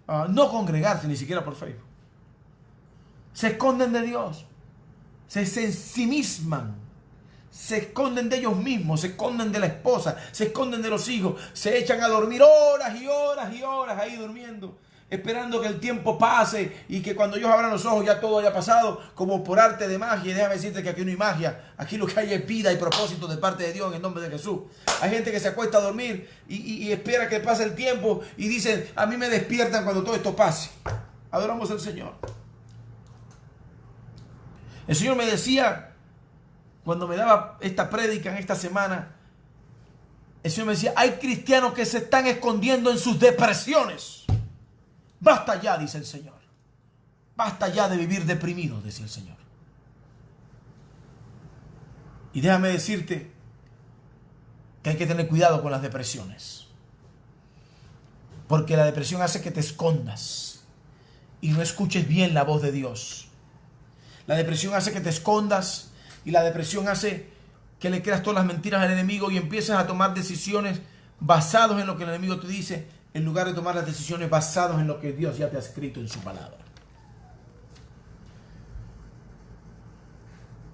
no congregarse ni siquiera por Facebook. Se esconden de Dios, se ensimisman, se esconden de ellos mismos, se esconden de la esposa, se esconden de los hijos, se echan a dormir horas y horas y horas ahí durmiendo, esperando que el tiempo pase y que cuando ellos abran los ojos ya todo haya pasado, como por arte de magia. Y déjame decirte que aquí no hay magia, aquí lo que hay es vida y propósito de parte de Dios en el nombre de Jesús. Hay gente que se acuesta a dormir y espera que pase el tiempo y dicen, a mí me despiertan cuando todo esto pase. Adoramos al Señor. El Señor me decía, cuando me daba esta prédica en esta semana, el Señor me decía, hay cristianos que se están escondiendo en sus depresiones. Basta ya, dice el Señor. Basta ya de vivir deprimidos, decía el Señor. Y déjame decirte que hay que tener cuidado con las depresiones. Porque la depresión hace que te escondas y no escuches bien la voz de Dios. La depresión hace que te escondas y la depresión hace que le creas todas las mentiras al enemigo y empiezas a tomar decisiones basadas en lo que el enemigo te dice, en lugar de tomar las decisiones basadas en lo que Dios ya te ha escrito en su palabra.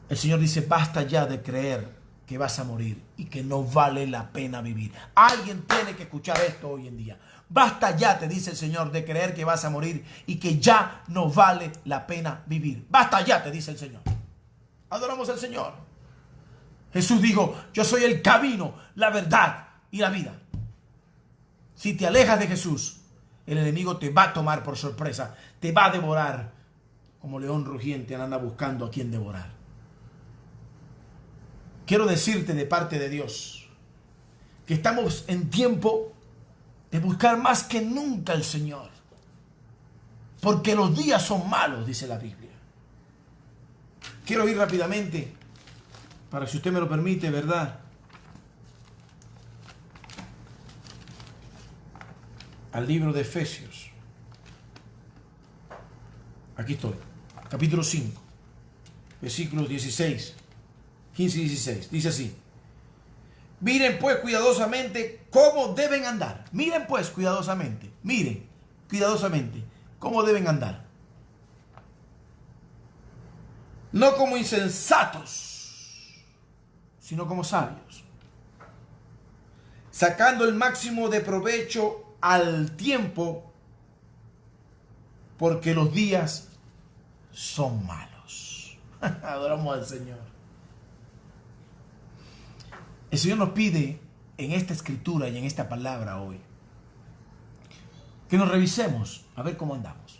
El Señor dice, basta ya de creer que vas a morir y que no vale la pena vivir. Alguien tiene que escuchar esto hoy en día. Basta ya, te dice el Señor, de creer que vas a morir y que ya no vale la pena vivir. Basta ya, te dice el Señor. Adoramos al Señor. Jesús dijo, yo soy el camino, la verdad y la vida. Si te alejas de Jesús, el enemigo te va a tomar por sorpresa, te va a devorar como león rugiente, anda buscando a quien devorar. Quiero decirte de parte de Dios que estamos en tiempo de buscar más que nunca al Señor, porque los días son malos, dice la Biblia. Quiero ir rápidamente, para si usted me lo permite, ¿verdad?, al libro de Efesios. Aquí estoy, capítulo 5, versículos 16, 15 y 16. Dice así: miren pues cuidadosamente cómo deben andar. Miren pues cuidadosamente, miren cuidadosamente cómo deben andar. No como insensatos, sino como sabios, sacando el máximo de provecho al tiempo, porque los días son malos. Adoramos al Señor. El Señor nos pide en esta escritura y en esta palabra hoy que nos revisemos a ver cómo andamos.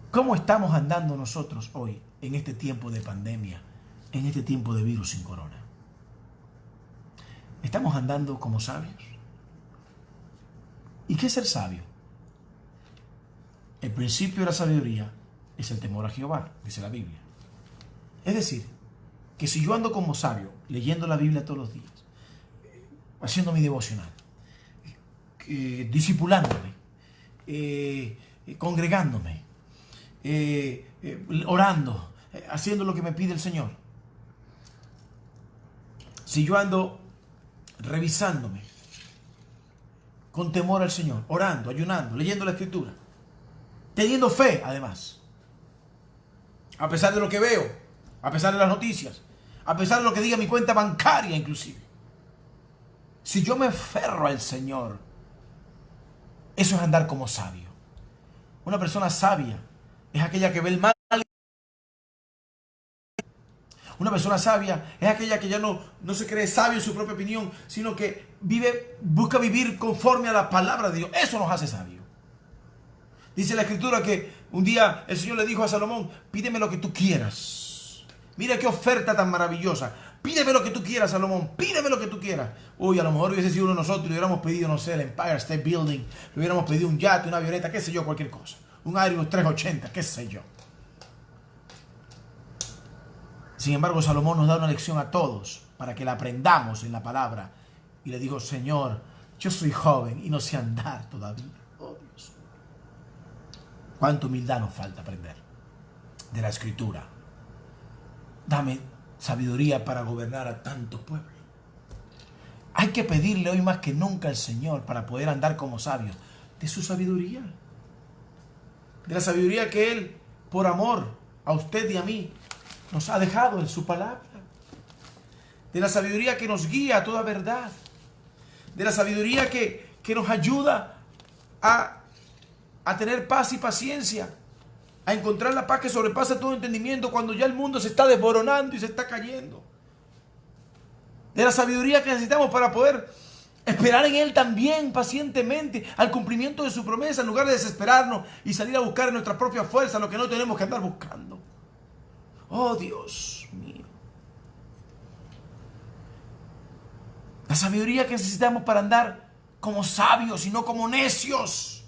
¿Cómo estamos andando nosotros hoy en este tiempo de pandemia, en este tiempo de virus sin corona? ¿Estamos andando como sabios? ¿Y qué es ser sabio? El principio de la sabiduría es el temor a Jehová, dice la Biblia. Es decir, que si yo ando como sabio, leyendo la Biblia todos los días, haciendo mi devocional, discipulándome, congregándome, orando, haciendo lo que me pide el Señor. Si yo ando revisándome con temor al Señor, orando, ayunando, leyendo la Escritura, teniendo fe además, a pesar de lo que veo, a pesar de las noticias, a pesar de lo que diga mi cuenta bancaria inclusive, si yo me aferro al Señor, eso es andar como sabio. Una persona sabia es aquella que ve el mal. Una persona sabia es aquella que ya no se cree sabio en su propia opinión, sino que busca vivir conforme a la palabra de Dios. Eso nos hace sabios. Dice la Escritura que un día el Señor le dijo a Salomón: pídeme lo que tú quieras. Mira qué oferta tan maravillosa. Pídeme lo que tú quieras, Salomón. Pídeme lo que tú quieras. Uy, a lo mejor hubiese sido uno de nosotros y le hubiéramos pedido, no sé, el Empire State Building. Le hubiéramos pedido un yate, una avioneta, qué sé yo, cualquier cosa. Un Airbus 380, qué sé yo. Sin embargo, Salomón nos da una lección a todos para que la aprendamos en la palabra. Y le digo: Señor, yo soy joven y no sé andar todavía. Oh, Dios. Cuánta humildad nos falta aprender de la Escritura. Dame sabiduría para gobernar a tanto pueblo. Hay que pedirle hoy más que nunca al Señor para poder andar como sabios, de su sabiduría. De la sabiduría que Él, por amor a usted y a mí, nos ha dejado en su palabra. De la sabiduría que nos guía a toda verdad. De la sabiduría que nos ayuda a tener paz y paciencia. A encontrar la paz que sobrepasa todo entendimiento cuando ya el mundo se está desmoronando y se está cayendo. De la sabiduría que necesitamos para poder esperar en Él también pacientemente al cumplimiento de su promesa, en lugar de desesperarnos y salir a buscar en nuestra propia fuerza lo que no tenemos que andar buscando. Oh, Dios mío. La sabiduría que necesitamos para andar como sabios y no como necios.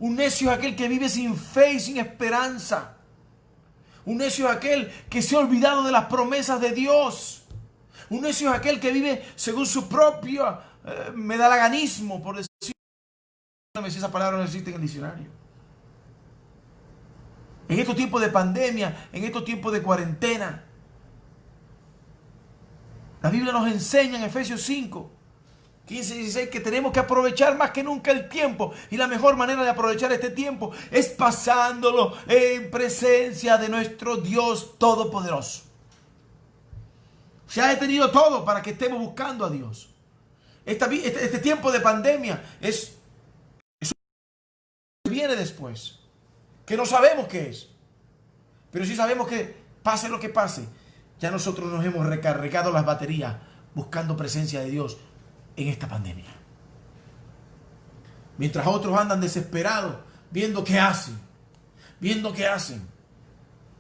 Un necio es aquel que vive sin fe y sin esperanza. Un necio es aquel que se ha olvidado de las promesas de Dios. Un necio es aquel que vive según su propio medalaganismo, por decir. No sé si esa palabra no existe en el diccionario. En estos tiempos de pandemia, en estos tiempos de cuarentena, la Biblia nos enseña en Efesios 5, 15 y 16 que tenemos que aprovechar más que nunca el tiempo. Y la mejor manera de aprovechar este tiempo es pasándolo en presencia de nuestro Dios Todopoderoso. Se ha detenido todo para que estemos buscando a Dios. Este tiempo de pandemia es que viene después, que no sabemos qué es, pero sí sabemos que pase lo que pase, ya nosotros nos hemos recargado las baterías buscando presencia de Dios en esta pandemia. Mientras otros andan desesperados viendo qué hacen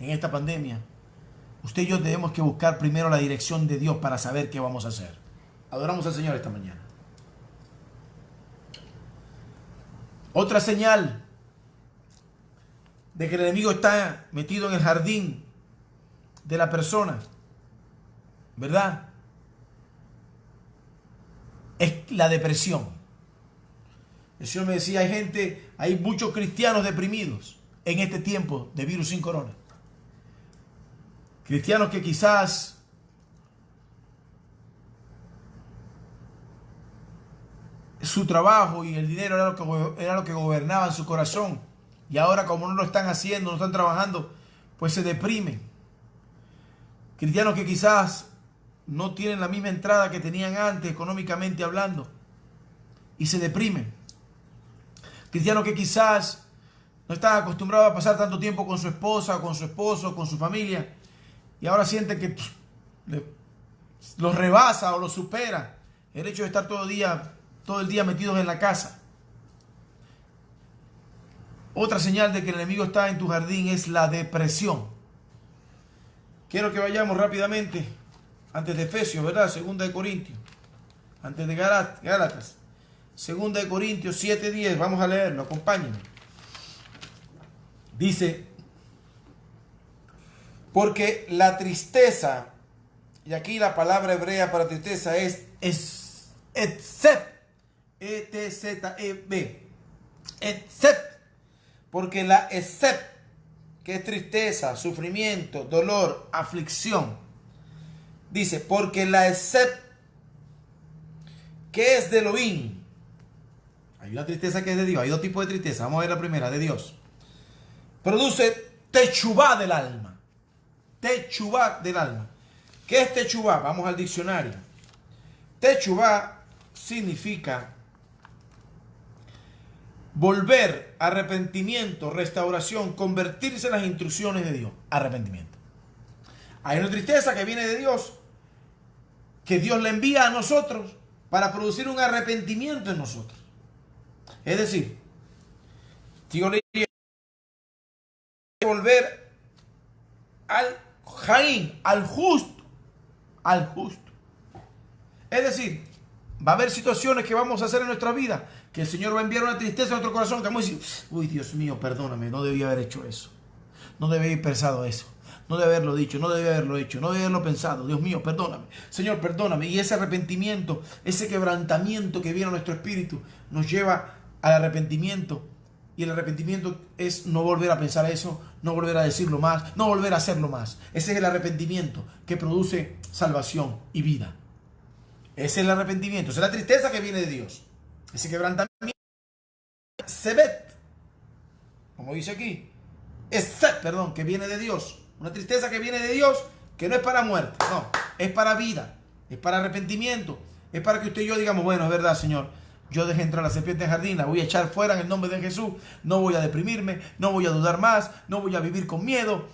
en esta pandemia, usted y yo tenemos que buscar primero la dirección de Dios para saber qué vamos a hacer. Adoramos al Señor esta mañana. Otra señal de que el enemigo está metido en el jardín de la persona, ¿verdad? Es la depresión. El Señor me decía, hay muchos cristianos deprimidos en este tiempo de virus sin corona. Cristianos que quizás su trabajo y el dinero era lo que gobernaba en su corazón. Y ahora, como no lo están haciendo, no están trabajando, pues se deprimen. Cristianos que quizás no tienen la misma entrada que tenían antes, económicamente hablando, y se deprimen. Cristianos que quizás no están acostumbrados a pasar tanto tiempo con su esposa, con su esposo, con su familia, y ahora sienten que los rebasa o los supera el hecho de estar todo el día todo el día metidos en la casa. Otra señal de que el enemigo está en tu jardín es la depresión. Quiero que vayamos rápidamente, antes de Efesios, ¿verdad? Segunda de Corintios, antes de Gálatas. Segunda de Corintios 7:10, vamos a leerlo, acompáñenme. Dice, porque la tristeza, y aquí la palabra hebrea para tristeza es etzeb, E-T-Z-E-B, etzeb, porque la etzeb, que es tristeza, sufrimiento, dolor, aflicción, dice, porque la etzeb, que es de Elohim, hay una tristeza que es de Dios, hay dos tipos de tristeza, vamos a ver la primera, de Dios, produce techubá del alma. Techubá del alma. ¿Qué es techubá? Vamos al diccionario. Techubá significa volver, arrepentimiento, restauración, convertirse en las instrucciones de Dios. Arrepentimiento. Hay una tristeza que viene de Dios, que Dios le envía a nosotros para producir un arrepentimiento en nosotros. Es decir, sigo leyendo, volver al Jaín, al justo, al justo. Es decir, va a haber situaciones que vamos a hacer en nuestra vida, que el Señor va a enviar una tristeza a nuestro corazón, que vamos a decir, uy, Dios mío, perdóname, no debía haber hecho eso, no debía haber pensado eso, no debía haberlo dicho, no debía haberlo hecho, no debía haberlo pensado, Dios mío, perdóname, Señor, perdóname. Y ese arrepentimiento, ese quebrantamiento que viene a nuestro espíritu, nos lleva al arrepentimiento. Y el arrepentimiento es no volver a pensar eso, no volver a decirlo más, no volver a hacerlo más. Ese es el arrepentimiento que produce salvación y vida. Ese es el arrepentimiento, esa es la tristeza que viene de Dios. Ese quebrantamiento, sebet, como dice aquí, perdón, que viene de Dios. Una tristeza que viene de Dios, que no es para muerte, no, es para vida, es para arrepentimiento, es para que usted y yo digamos, bueno, es verdad, Señor, yo dejé entrar a la serpiente en el jardín, la voy a echar fuera en el nombre de Jesús. No voy a deprimirme, no voy a dudar más, no voy a vivir con miedo,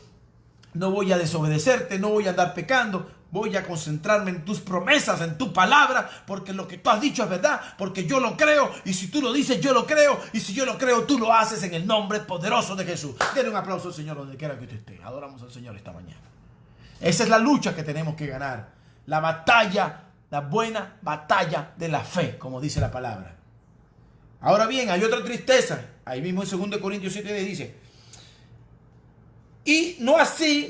no voy a desobedecerte, no voy a andar pecando. Voy a concentrarme en tus promesas, en tu palabra, porque lo que tú has dicho es verdad, porque yo lo creo, y si tú lo dices, yo lo creo, y si yo lo creo, tú lo haces en el nombre poderoso de Jesús. Denle un aplauso al Señor donde quiera que usted esté. Adoramos al Señor esta mañana. Esa es la lucha que tenemos que ganar. La batalla, la buena batalla de la fe, como dice la palabra. Ahora bien, hay otra tristeza. Ahí mismo en 2 Corintios 7 dice, y no así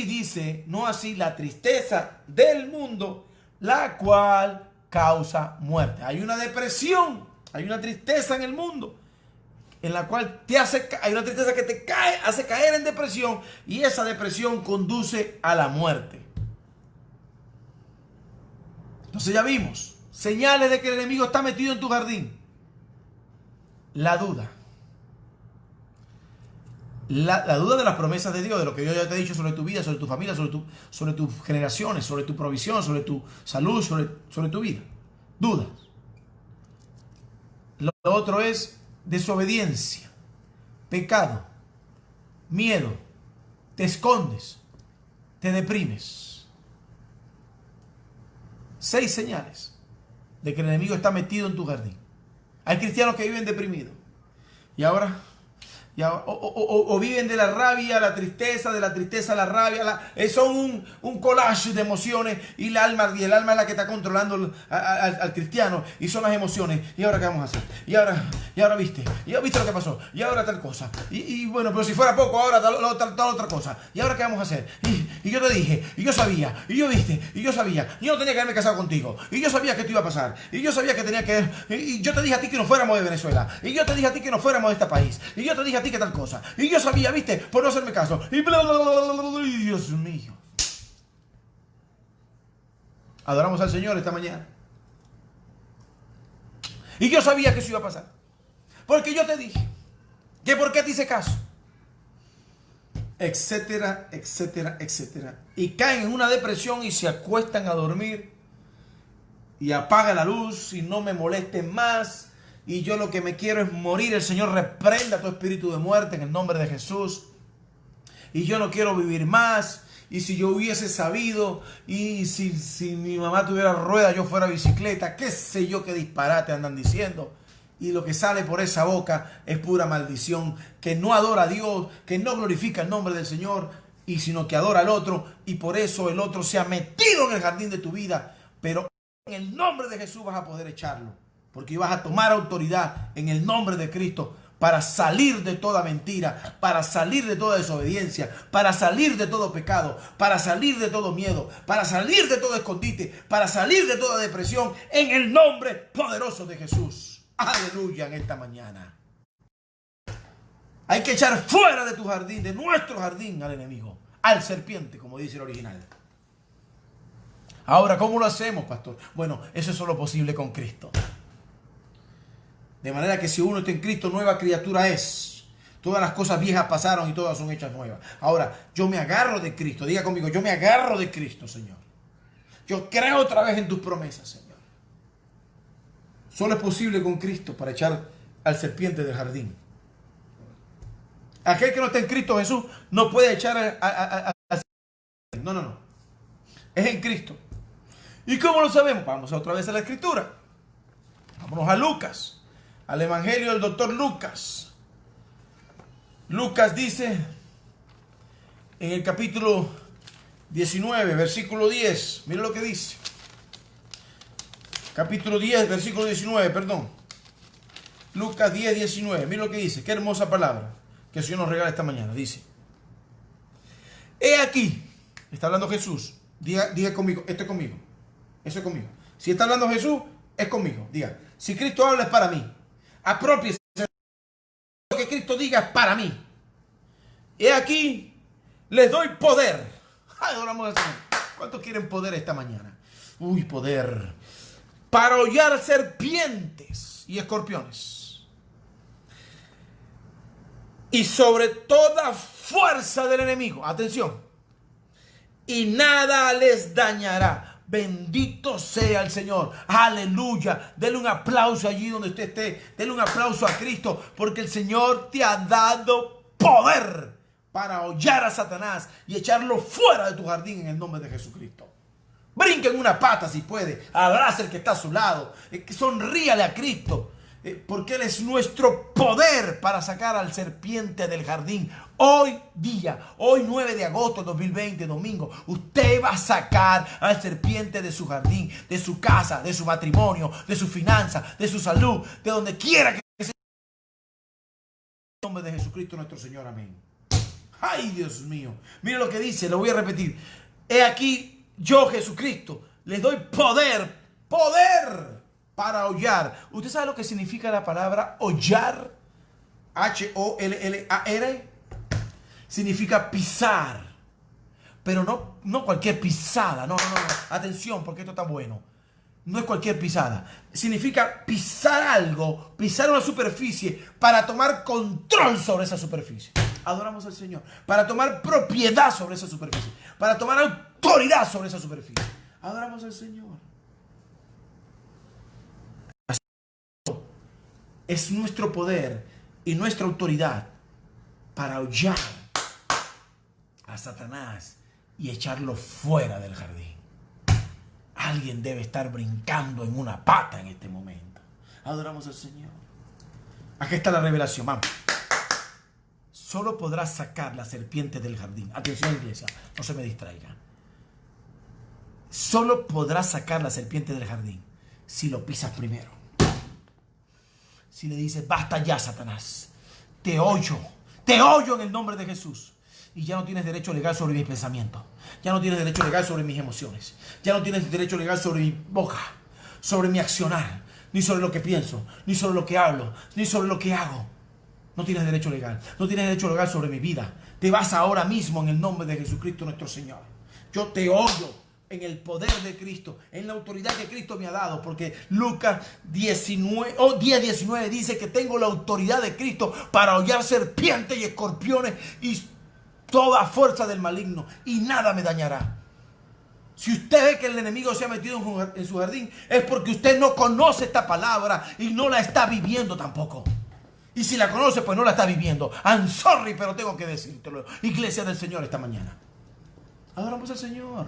dice, no así la tristeza del mundo, la cual causa muerte. Hay una depresión, hay una tristeza en el mundo, en la cual hay una tristeza que te hace caer en depresión, y esa depresión conduce a la muerte. Entonces ya vimos señales de que el enemigo está metido en tu jardín. La duda. La duda de las promesas de Dios, de lo que yo ya te he dicho sobre tu vida, sobre tu familia, sobre tus generaciones, sobre tu provisión, sobre tu salud, sobre tu vida. Dudas. Lo otro es desobediencia, pecado, miedo, te escondes, te deprimes. 6 señales de que el enemigo está metido en tu jardín. Hay cristianos que viven deprimidos. Y ahora viven de la rabia, la tristeza, de la tristeza, la rabia. Son un collage de emociones, y el alma es la que está controlando al cristiano, y son las emociones. ¿Y ahora qué vamos a hacer? Y ahora viste lo que pasó, y ahora tal cosa. Y bueno, pero si fuera poco, ahora tal otra cosa. ¿Y ahora qué vamos a hacer? Y yo te dije, y yo sabía, y yo viste, y yo sabía. Yo no tenía que haberme casado contigo, y yo sabía que esto iba a pasar, y yo sabía que tenía que... Y yo te dije a ti que no fuéramos de Venezuela, y yo te dije a ti que no fuéramos de este país, y yo te dije a ti que tal cosa, y yo sabía, viste, por no hacerme caso, y bla, bla, bla, bla, bla, bla, Dios mío. Adoramos al Señor esta mañana. Y yo sabía que eso iba a pasar, porque yo te dije que por qué te hice caso, etcétera, etcétera, etcétera. Y caen en una depresión y se acuestan a dormir, y apaga la luz y no me molesten más, y yo lo que me quiero es morir. El Señor reprenda tu espíritu de muerte en el nombre de Jesús, y yo no quiero vivir más, y si yo hubiese sabido, y si mi mamá tuviera ruedas, yo fuera bicicleta, qué sé yo qué disparate andan diciendo. Y lo que sale por esa boca es pura maldición, que no adora a Dios, que no glorifica el nombre del Señor, y sino que adora al otro, y por eso el otro se ha metido en el jardín de tu vida. Pero en el nombre de Jesús vas a poder echarlo, porque vas a tomar autoridad en el nombre de Cristo, para salir de toda mentira, para salir de toda desobediencia, para salir de todo pecado, para salir de todo miedo, para salir de todo escondite, para salir de toda depresión, en el nombre poderoso de Jesús. Aleluya, en esta mañana. Hay que echar fuera de tu jardín, de nuestro jardín, al enemigo, al serpiente, como dice el original. Ahora, ¿cómo lo hacemos, pastor? Bueno, eso es solo posible con Cristo. De manera que si uno está en Cristo, nueva criatura es. Todas las cosas viejas pasaron y todas son hechas nuevas. Ahora, yo me agarro de Cristo. Diga conmigo, yo me agarro de Cristo, Señor. Yo creo otra vez en tus promesas, Señor. Solo es posible con Cristo para echar al serpiente del jardín. Aquel que no está en Cristo Jesús no puede echar al serpiente. No. Es en Cristo. ¿Y cómo lo sabemos? Vamos otra vez a la Escritura. Vámonos a Lucas. Al Evangelio del doctor Lucas. Lucas dice en el capítulo 19, versículo 10. Mira lo que dice. Capítulo 10, versículo 19, perdón. Lucas 10, 19. Mira lo que dice. Qué hermosa palabra que el Señor nos regala esta mañana. Dice: he aquí. Está hablando Jesús. Diga conmigo. Esto es conmigo. Eso es conmigo. Si está hablando Jesús, es conmigo. Diga. Si Cristo habla, es para mí. Apropiese. Lo que Cristo diga es para mí. He aquí, les doy poder. Adoramos al Señor. ¿Cuántos quieren poder esta mañana? Uy, poder. Para hollar serpientes y escorpiones. Y sobre toda fuerza del enemigo. Atención. Y nada les dañará. Bendito sea el Señor. Aleluya. Dele un aplauso allí donde usted esté. Dele un aplauso a Cristo, porque el Señor te ha dado poder para hollar a Satanás y echarlo fuera de tu jardín en el nombre de Jesucristo. Brinque en una pata si puede. Abrace al que está a su lado. Sonríale a Cristo. Porque Él es nuestro poder para sacar al serpiente del jardín. Hoy 9 de agosto de 2020, domingo, usted va a sacar al serpiente de su jardín, de su casa, de su matrimonio, de su finanza, de su salud, de donde quiera que sea. En el nombre de Jesucristo nuestro Señor, amén. Ay, Dios mío. Mire lo que dice, lo voy a repetir. He aquí, yo, Jesucristo, les doy poder para hollar. ¿Usted sabe lo que significa la palabra hollar? Hollar. Significa pisar. Pero no cualquier pisada. No. Atención, porque esto está bueno. No es cualquier pisada. Significa pisar algo, pisar una superficie para tomar control sobre esa superficie. Adoramos al Señor. Para tomar propiedad sobre esa superficie. Para tomar autoridad sobre esa superficie. Adoramos al Señor. Es nuestro poder y nuestra autoridad para hollar a Satanás y echarlo fuera del jardín. Alguien debe estar brincando en una pata en este momento. Adoramos al Señor. Aquí está la revelación, vamos. Solo podrás sacar la serpiente del jardín. Atención, iglesia, no se me distraiga. Solo podrás sacar la serpiente del jardín si lo pisas primero. Si le dices, basta ya, Satanás, te hollo en el nombre de Jesús. Y ya no tienes derecho legal sobre mis pensamientos. Ya no tienes derecho legal sobre mis emociones. Ya no tienes derecho legal sobre mi boca, sobre mi accionar, ni sobre lo que pienso, ni sobre lo que hablo, ni sobre lo que hago. No tienes derecho legal. No tienes derecho legal sobre mi vida. Te vas ahora mismo en el nombre de Jesucristo nuestro Señor. Yo te hollo en el poder de Cristo, en la autoridad que Cristo me ha dado, porque Lucas 10:19 dice que tengo la autoridad de Cristo para hollar serpientes y escorpiones y toda fuerza del maligno, y nada me dañará. Si usted ve que el enemigo se ha metido en su jardín, es porque usted no conoce esta palabra y no la está viviendo tampoco. Y si la conoce, pues no la está viviendo. I'm sorry, pero tengo que decírtelo, iglesia del Señor, esta mañana. Adoramos al Señor.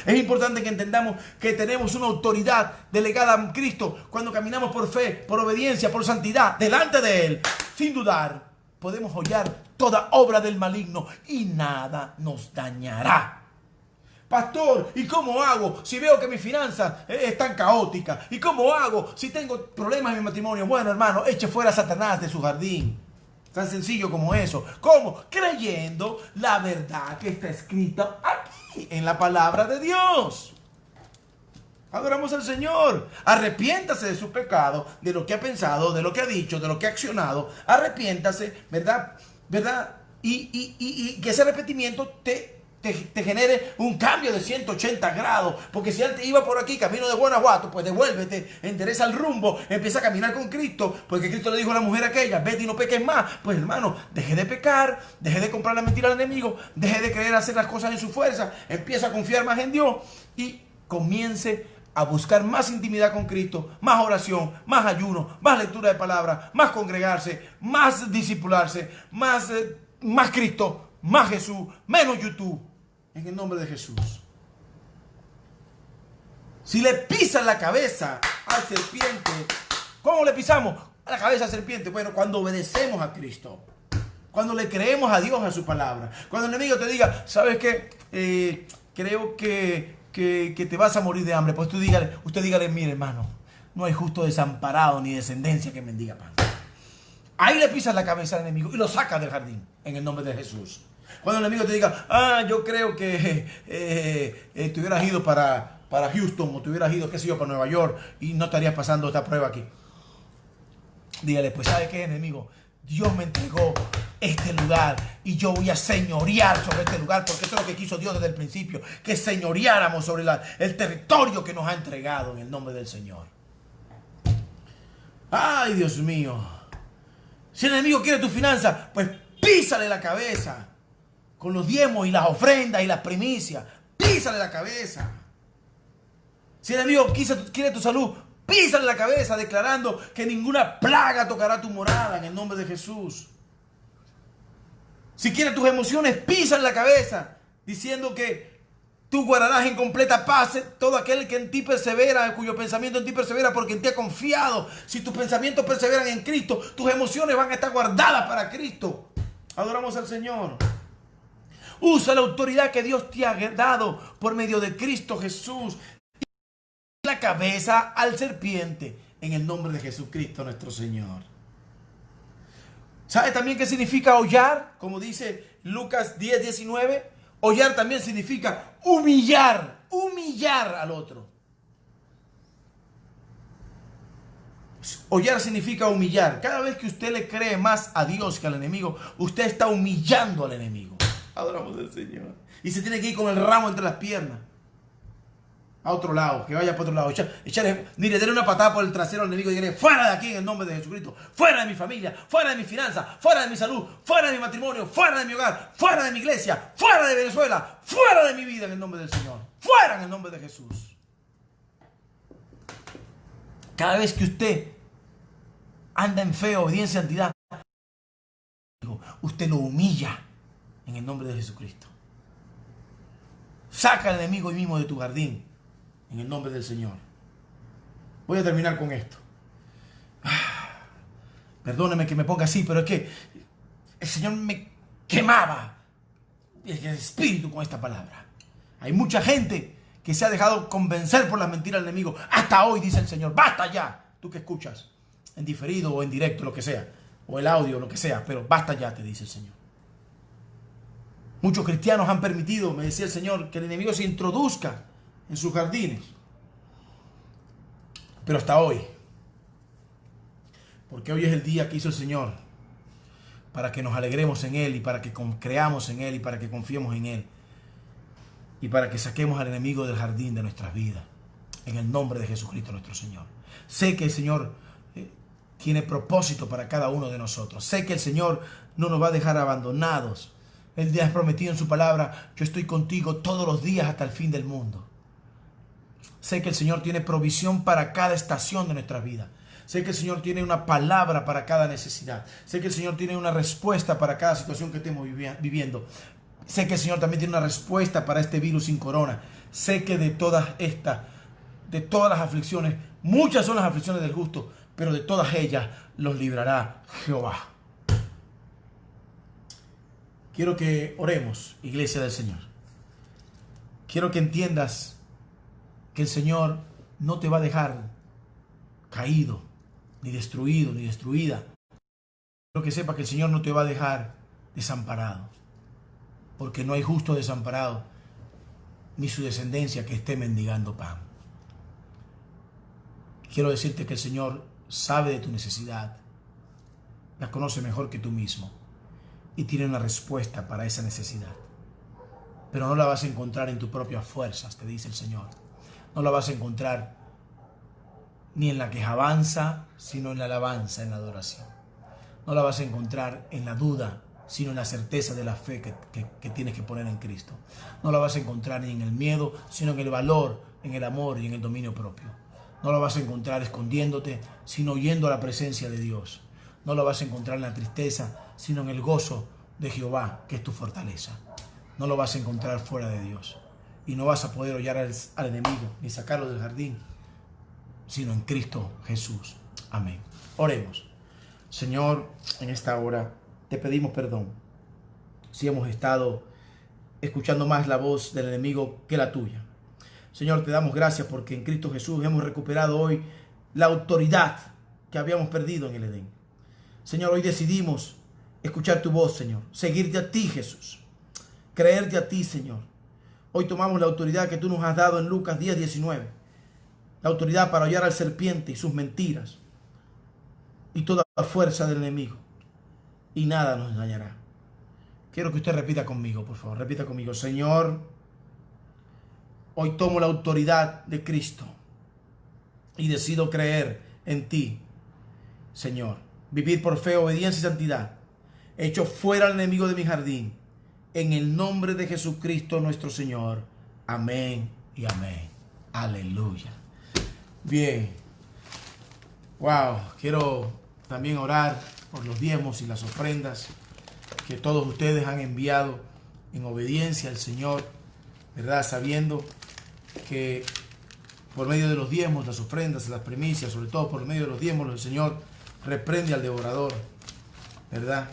Es importante que entendamos que tenemos una autoridad delegada a Cristo cuando caminamos por fe, por obediencia, por santidad, delante de Él. Sin dudar, podemos hollar toda obra del maligno y nada nos dañará. Pastor, ¿y cómo hago si veo que mis finanzas están caóticas? ¿Y cómo hago si tengo problemas en mi matrimonio? Bueno, hermano, eche fuera a Satanás de su jardín. Tan sencillo como eso. ¿Cómo? Creyendo la verdad que está escrita aquí en la palabra de Dios. Adoramos al Señor. Arrepiéntase de su pecado, de lo que ha pensado, de lo que ha dicho, de lo que ha accionado. Arrepiéntase, ¿verdad? ¿Verdad? Y que ese arrepentimiento te genere un cambio de 180 grados. Porque si antes iba por aquí, camino de Guanajuato, pues devuélvete, endereza el rumbo, empieza a caminar con Cristo. Porque Cristo le dijo a la mujer aquella, vete y no peques más. Pues hermano, deje de pecar, deje de comprar la mentira al enemigo, deje de querer hacer las cosas en su fuerza, empieza a confiar más en Dios y comience a buscar más intimidad con Cristo, más oración, más ayuno, más lectura de palabra, más congregarse, más discipularse, más Cristo, más Jesús, menos YouTube. En el nombre de Jesús. Si le pisan la cabeza al serpiente, ¿cómo le pisamos a la cabeza al serpiente? Bueno, cuando obedecemos a Cristo, cuando le creemos a Dios, a su palabra. Cuando el enemigo te diga, ¿sabes qué? Creo que te vas a morir de hambre. Pues usted dígale, mire hermano, no hay justo desamparado ni descendencia que mendiga pan. Ahí le pisas la cabeza al enemigo y lo sacas del jardín en el nombre de Jesús. Cuando el enemigo te diga, yo creo que te hubieras ido para Houston o te hubieras ido, qué sé yo, para Nueva York y no estarías pasando esta prueba aquí. Dígale, pues ¿sabe qué, enemigo? Dios me entregó este lugar y yo voy a señorear sobre este lugar, porque eso es lo que quiso Dios desde el principio, que señoreáramos sobre el territorio que nos ha entregado en el nombre del Señor. Ay, Dios mío. Si el enemigo quiere tu finanza, pues písale la cabeza. Con los diezmos y las ofrendas y las primicias. Písale la cabeza. Si el enemigo quiere tu salud, písale la cabeza declarando que ninguna plaga tocará tu morada en el nombre de Jesús. Si quiere tus emociones, písale la cabeza diciendo que tú guardarás en completa paz todo aquel que en ti persevera, cuyo pensamiento en ti persevera porque en ti ha confiado. Si tus pensamientos perseveran en Cristo, tus emociones van a estar guardadas para Cristo. Adoramos al Señor. Usa la autoridad que Dios te ha dado por medio de Cristo Jesús. Y la cabeza al serpiente en el nombre de Jesucristo nuestro Señor. ¿Sabe también qué significa hollar? Como dice Lucas 10:19. Hollar también significa humillar al otro. Hollar significa humillar. Cada vez que usted le cree más a Dios que al enemigo, usted está humillando al enemigo. Adoramos al Señor. Y se tiene que ir con el ramo entre las piernas. A otro lado, que vaya para otro lado. Dele una patada por el trasero al enemigo y dile, fuera de aquí en el nombre de Jesucristo. Fuera de mi familia, fuera de mi finanza, fuera de mi salud, fuera de mi matrimonio, fuera de mi hogar, fuera de mi iglesia, fuera de Venezuela, fuera de mi vida en el nombre del Señor. Fuera en el nombre de Jesús. Cada vez que usted anda en fe, obediencia, santidad, usted lo humilla en el nombre de Jesucristo. Saca al enemigo hoy mismo de tu jardín en el nombre del Señor. Voy a terminar con esto. Perdóneme que me ponga así, pero es que el Señor me quemaba el espíritu con esta palabra. Hay mucha gente que se ha dejado convencer por las mentiras del enemigo. Hasta hoy, dice el Señor, basta ya. Tú que escuchas en diferido o en directo, lo que sea, o el audio, lo que sea, pero basta ya, te dice el Señor. Muchos cristianos han permitido, me decía el Señor, que el enemigo se introduzca en sus jardines. Pero hasta hoy. Porque hoy es el día que hizo el Señor para que nos alegremos en Él y para que creamos en Él y para que confiemos en Él. Y para que saquemos al enemigo del jardín de nuestras vidas. En el nombre de Jesucristo nuestro Señor. Sé que el Señor tiene propósito para cada uno de nosotros. Sé que el Señor no nos va a dejar abandonados. Él ya ha prometido en su palabra, yo estoy contigo todos los días hasta el fin del mundo. Sé que el Señor tiene provisión para cada estación de nuestra vida. Sé que el Señor tiene una palabra para cada necesidad. Sé que el Señor tiene una respuesta para cada situación que estemos viviendo. Sé que el Señor también tiene una respuesta para este virus sin corona. Sé que de todas las aflicciones, muchas son las aflicciones del justo, pero de todas ellas los librará Jehová. Quiero que oremos, iglesia del Señor. Quiero que entiendas que el Señor no te va a dejar caído, ni destruido, ni destruida. Quiero que sepas que el Señor no te va a dejar desamparado, porque no hay justo desamparado, ni su descendencia que esté mendigando pan. Quiero decirte que el Señor sabe de tu necesidad, la conoce mejor que tú mismo y tiene una respuesta para esa necesidad. Pero no la vas a encontrar en tus propias fuerzas, te dice el Señor. No la vas a encontrar ni en la quejanza, sino en la alabanza, en la adoración. No la vas a encontrar en la duda, sino en la certeza de la fe que tienes que poner en Cristo. No la vas a encontrar ni en el miedo, sino en el valor, en el amor y en el dominio propio. No la vas a encontrar escondiéndote, sino oyendo a la presencia de Dios. No la vas a encontrar en la tristeza, sino en el gozo de Jehová, que es tu fortaleza. No lo vas a encontrar fuera de Dios. Y no vas a poder hollar al enemigo, ni sacarlo del jardín, sino en Cristo Jesús. Amén. Oremos. Señor, en esta hora te pedimos perdón si hemos estado escuchando más la voz del enemigo que la tuya. Señor, te damos gracias porque en Cristo Jesús hemos recuperado hoy la autoridad que habíamos perdido en el Edén. Señor, hoy decidimos escuchar tu voz, Señor, seguirte a ti, Jesús, creerte a ti, Señor. Hoy tomamos la autoridad que tú nos has dado en Lucas 10:19, la autoridad para hollar al serpiente y sus mentiras y toda la fuerza del enemigo, y nada nos dañará. Quiero que usted repita conmigo, por favor, repita conmigo. Señor, hoy tomo la autoridad de Cristo y decido creer en ti, Señor. Vivir por fe, obediencia y santidad. Echo fuera al enemigo de mi jardín. En el nombre de Jesucristo nuestro Señor. Amén y amén. Aleluya. Bien. Wow. Quiero también orar por los diezmos y las ofrendas que todos ustedes han enviado en obediencia al Señor, ¿verdad? Sabiendo que por medio de los diezmos, las ofrendas, las primicias, sobre todo por medio de los diezmos, el Señor reprende al devorador, ¿verdad?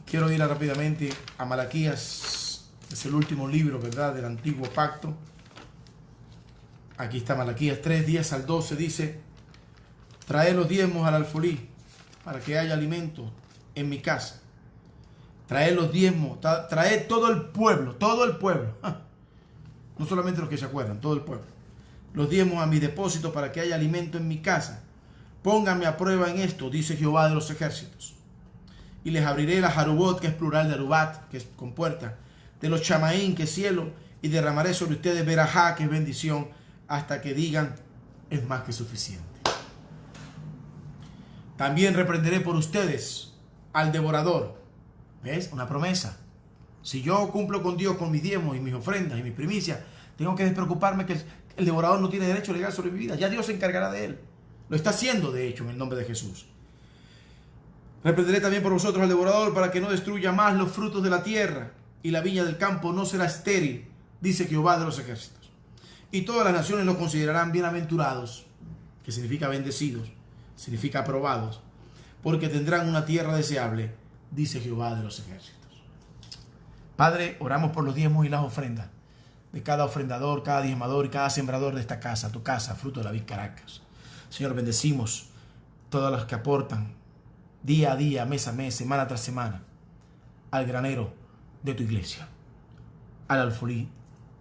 Quiero ir rápidamente a Malaquías, es el último libro, ¿verdad?, del Antiguo Pacto. Aquí está Malaquías 3:10 al 12, dice: traed los diezmos al alfolí para que haya alimento en mi casa. Traed los diezmos, traed todo el pueblo, no solamente los que se acuerdan, todo el pueblo. Los diezmos a mi depósito para que haya alimento en mi casa. Pónganme a prueba en esto, dice Jehová de los ejércitos. Y les abriré la Jarubot, que es plural de Arubat, que es con puerta, de los Chamaín, que es cielo, y derramaré sobre ustedes Berajá, que es bendición, hasta que digan, es más que suficiente. También reprenderé por ustedes al devorador. ¿Ves? Una promesa. Si yo cumplo con Dios con mis diezmos y mis ofrendas y mis primicias, tengo que despreocuparme que el devorador no tiene derecho legal sobre mi vida. Ya Dios se encargará de él. Lo está haciendo, de hecho, en el nombre de Jesús. Reprenderé también por vosotros al devorador para que no destruya más los frutos de la tierra, y la viña del campo no será estéril, dice Jehová de los ejércitos. Y todas las naciones lo considerarán bienaventurados, que significa bendecidos, significa aprobados, porque tendrán una tierra deseable, dice Jehová de los ejércitos. Padre, oramos por los diezmos y las ofrendas de cada ofrendador, cada diezmador y cada sembrador de esta casa, tu casa, fruto de la vid Caracas. Señor, bendecimos todas las que aportan día a día, mes a mes, semana tras semana, al granero de tu iglesia, al alfolí,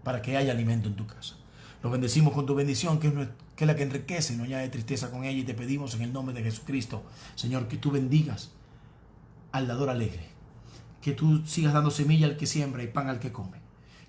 para que haya alimento en tu casa. Los bendecimos con tu bendición, que es la que enriquece y no añade tristeza con ella, y te pedimos en el nombre de Jesucristo, Señor, que tú bendigas al dador alegre, que tú sigas dando semilla al que siembra y pan al que come,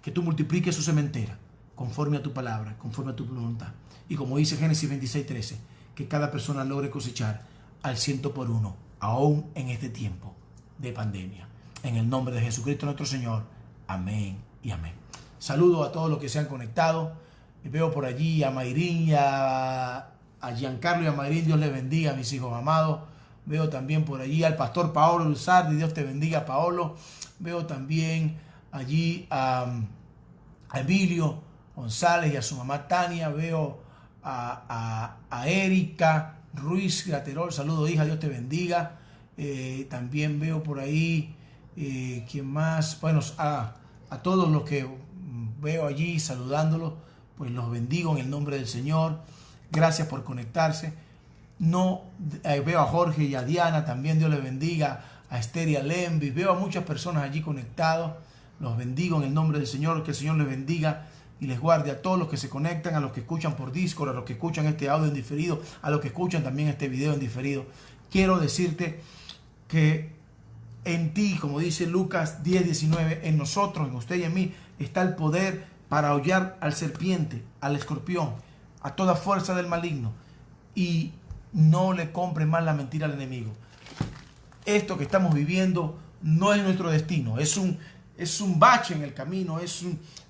que tú multipliques su sementera conforme a tu palabra, conforme a tu voluntad. Y como dice Génesis 26:13, que cada persona logre cosechar al 100 por 1, aún en este tiempo de pandemia. En el nombre de Jesucristo nuestro Señor. Amén y amén. Saludo a todos los que se han conectado. Veo por allí a Mayrín y a Giancarlo y a Mayrín. Dios les bendiga, mis hijos amados. Veo también por allí al pastor Paolo Luzardi. Dios te bendiga, Paolo. Veo también allí a Emilio González y a su mamá Tania. Veo a Erika Ruiz Graterol. Saludos, hija, Dios te bendiga. También veo por ahí, ¿quién más? Bueno, a todos los que veo allí saludándolos, pues los bendigo en el nombre del Señor. Gracias por conectarse. No, veo a Jorge y a Diana, también Dios les bendiga. A Esther y a Lemby, veo a muchas personas allí conectados. Los bendigo en el nombre del Señor. Que el Señor les bendiga y les guarde a todos los que se conectan, a los que escuchan por Discord, a los que escuchan este audio en diferido, a los que escuchan también este video en diferido. Quiero decirte que en ti, como dice Lucas 10:19, en nosotros, en usted y en mí, está el poder para hollar al serpiente, al escorpión, a toda fuerza del maligno. Y no le compre más la mentira al enemigo. Esto que estamos viviendo no es nuestro destino, es un bache en el camino, es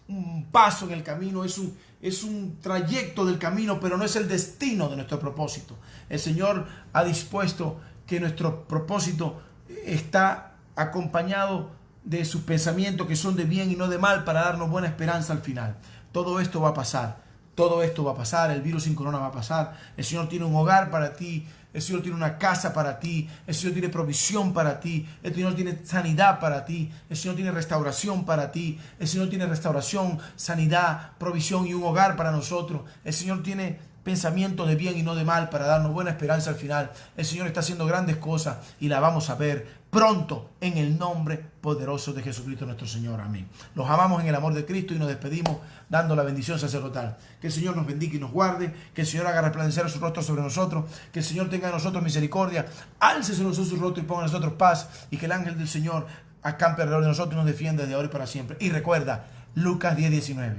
un paso en el camino, es un trayecto del camino, pero no es el destino de nuestro propósito. El Señor ha dispuesto que nuestro propósito está acompañado de sus pensamientos que son de bien y no de mal, para darnos buena esperanza al final. Todo esto va a pasar. Todo esto va a pasar, el virus sin corona va a pasar. El Señor tiene un hogar para ti, el Señor tiene una casa para ti, el Señor tiene provisión para ti, el Señor tiene sanidad para ti, el Señor tiene restauración para ti, el Señor tiene restauración, sanidad, provisión y un hogar para nosotros. El Señor tiene pensamientos de bien y no de mal para darnos buena esperanza al final. El Señor está haciendo grandes cosas y la vamos a ver pronto en el nombre poderoso de Jesucristo nuestro Señor. Amén. Los amamos en el amor de Cristo y nos despedimos dando la bendición sacerdotal. Que el Señor nos bendiga y nos guarde, que el Señor haga resplandecer su rostro sobre nosotros, que el Señor tenga en nosotros misericordia, alce sobre nosotros su rostro y ponga en nosotros paz, y que el ángel del Señor acampe alrededor de nosotros y nos defienda desde ahora y para siempre. Y recuerda, Lucas 10:19,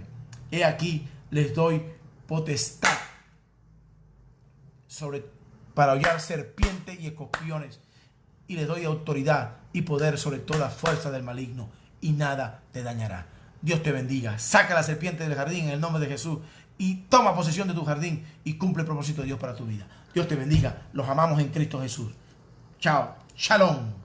he aquí les doy potestad para hollar serpientes y escorpiones, y les doy autoridad y poder sobre toda fuerza del maligno, y nada te dañará. Dios te bendiga. Saca la serpiente del jardín en el nombre de Jesús y toma posesión de tu jardín y cumple el propósito de Dios para tu vida. Dios te bendiga. Los amamos en Cristo Jesús. Chao. Shalom.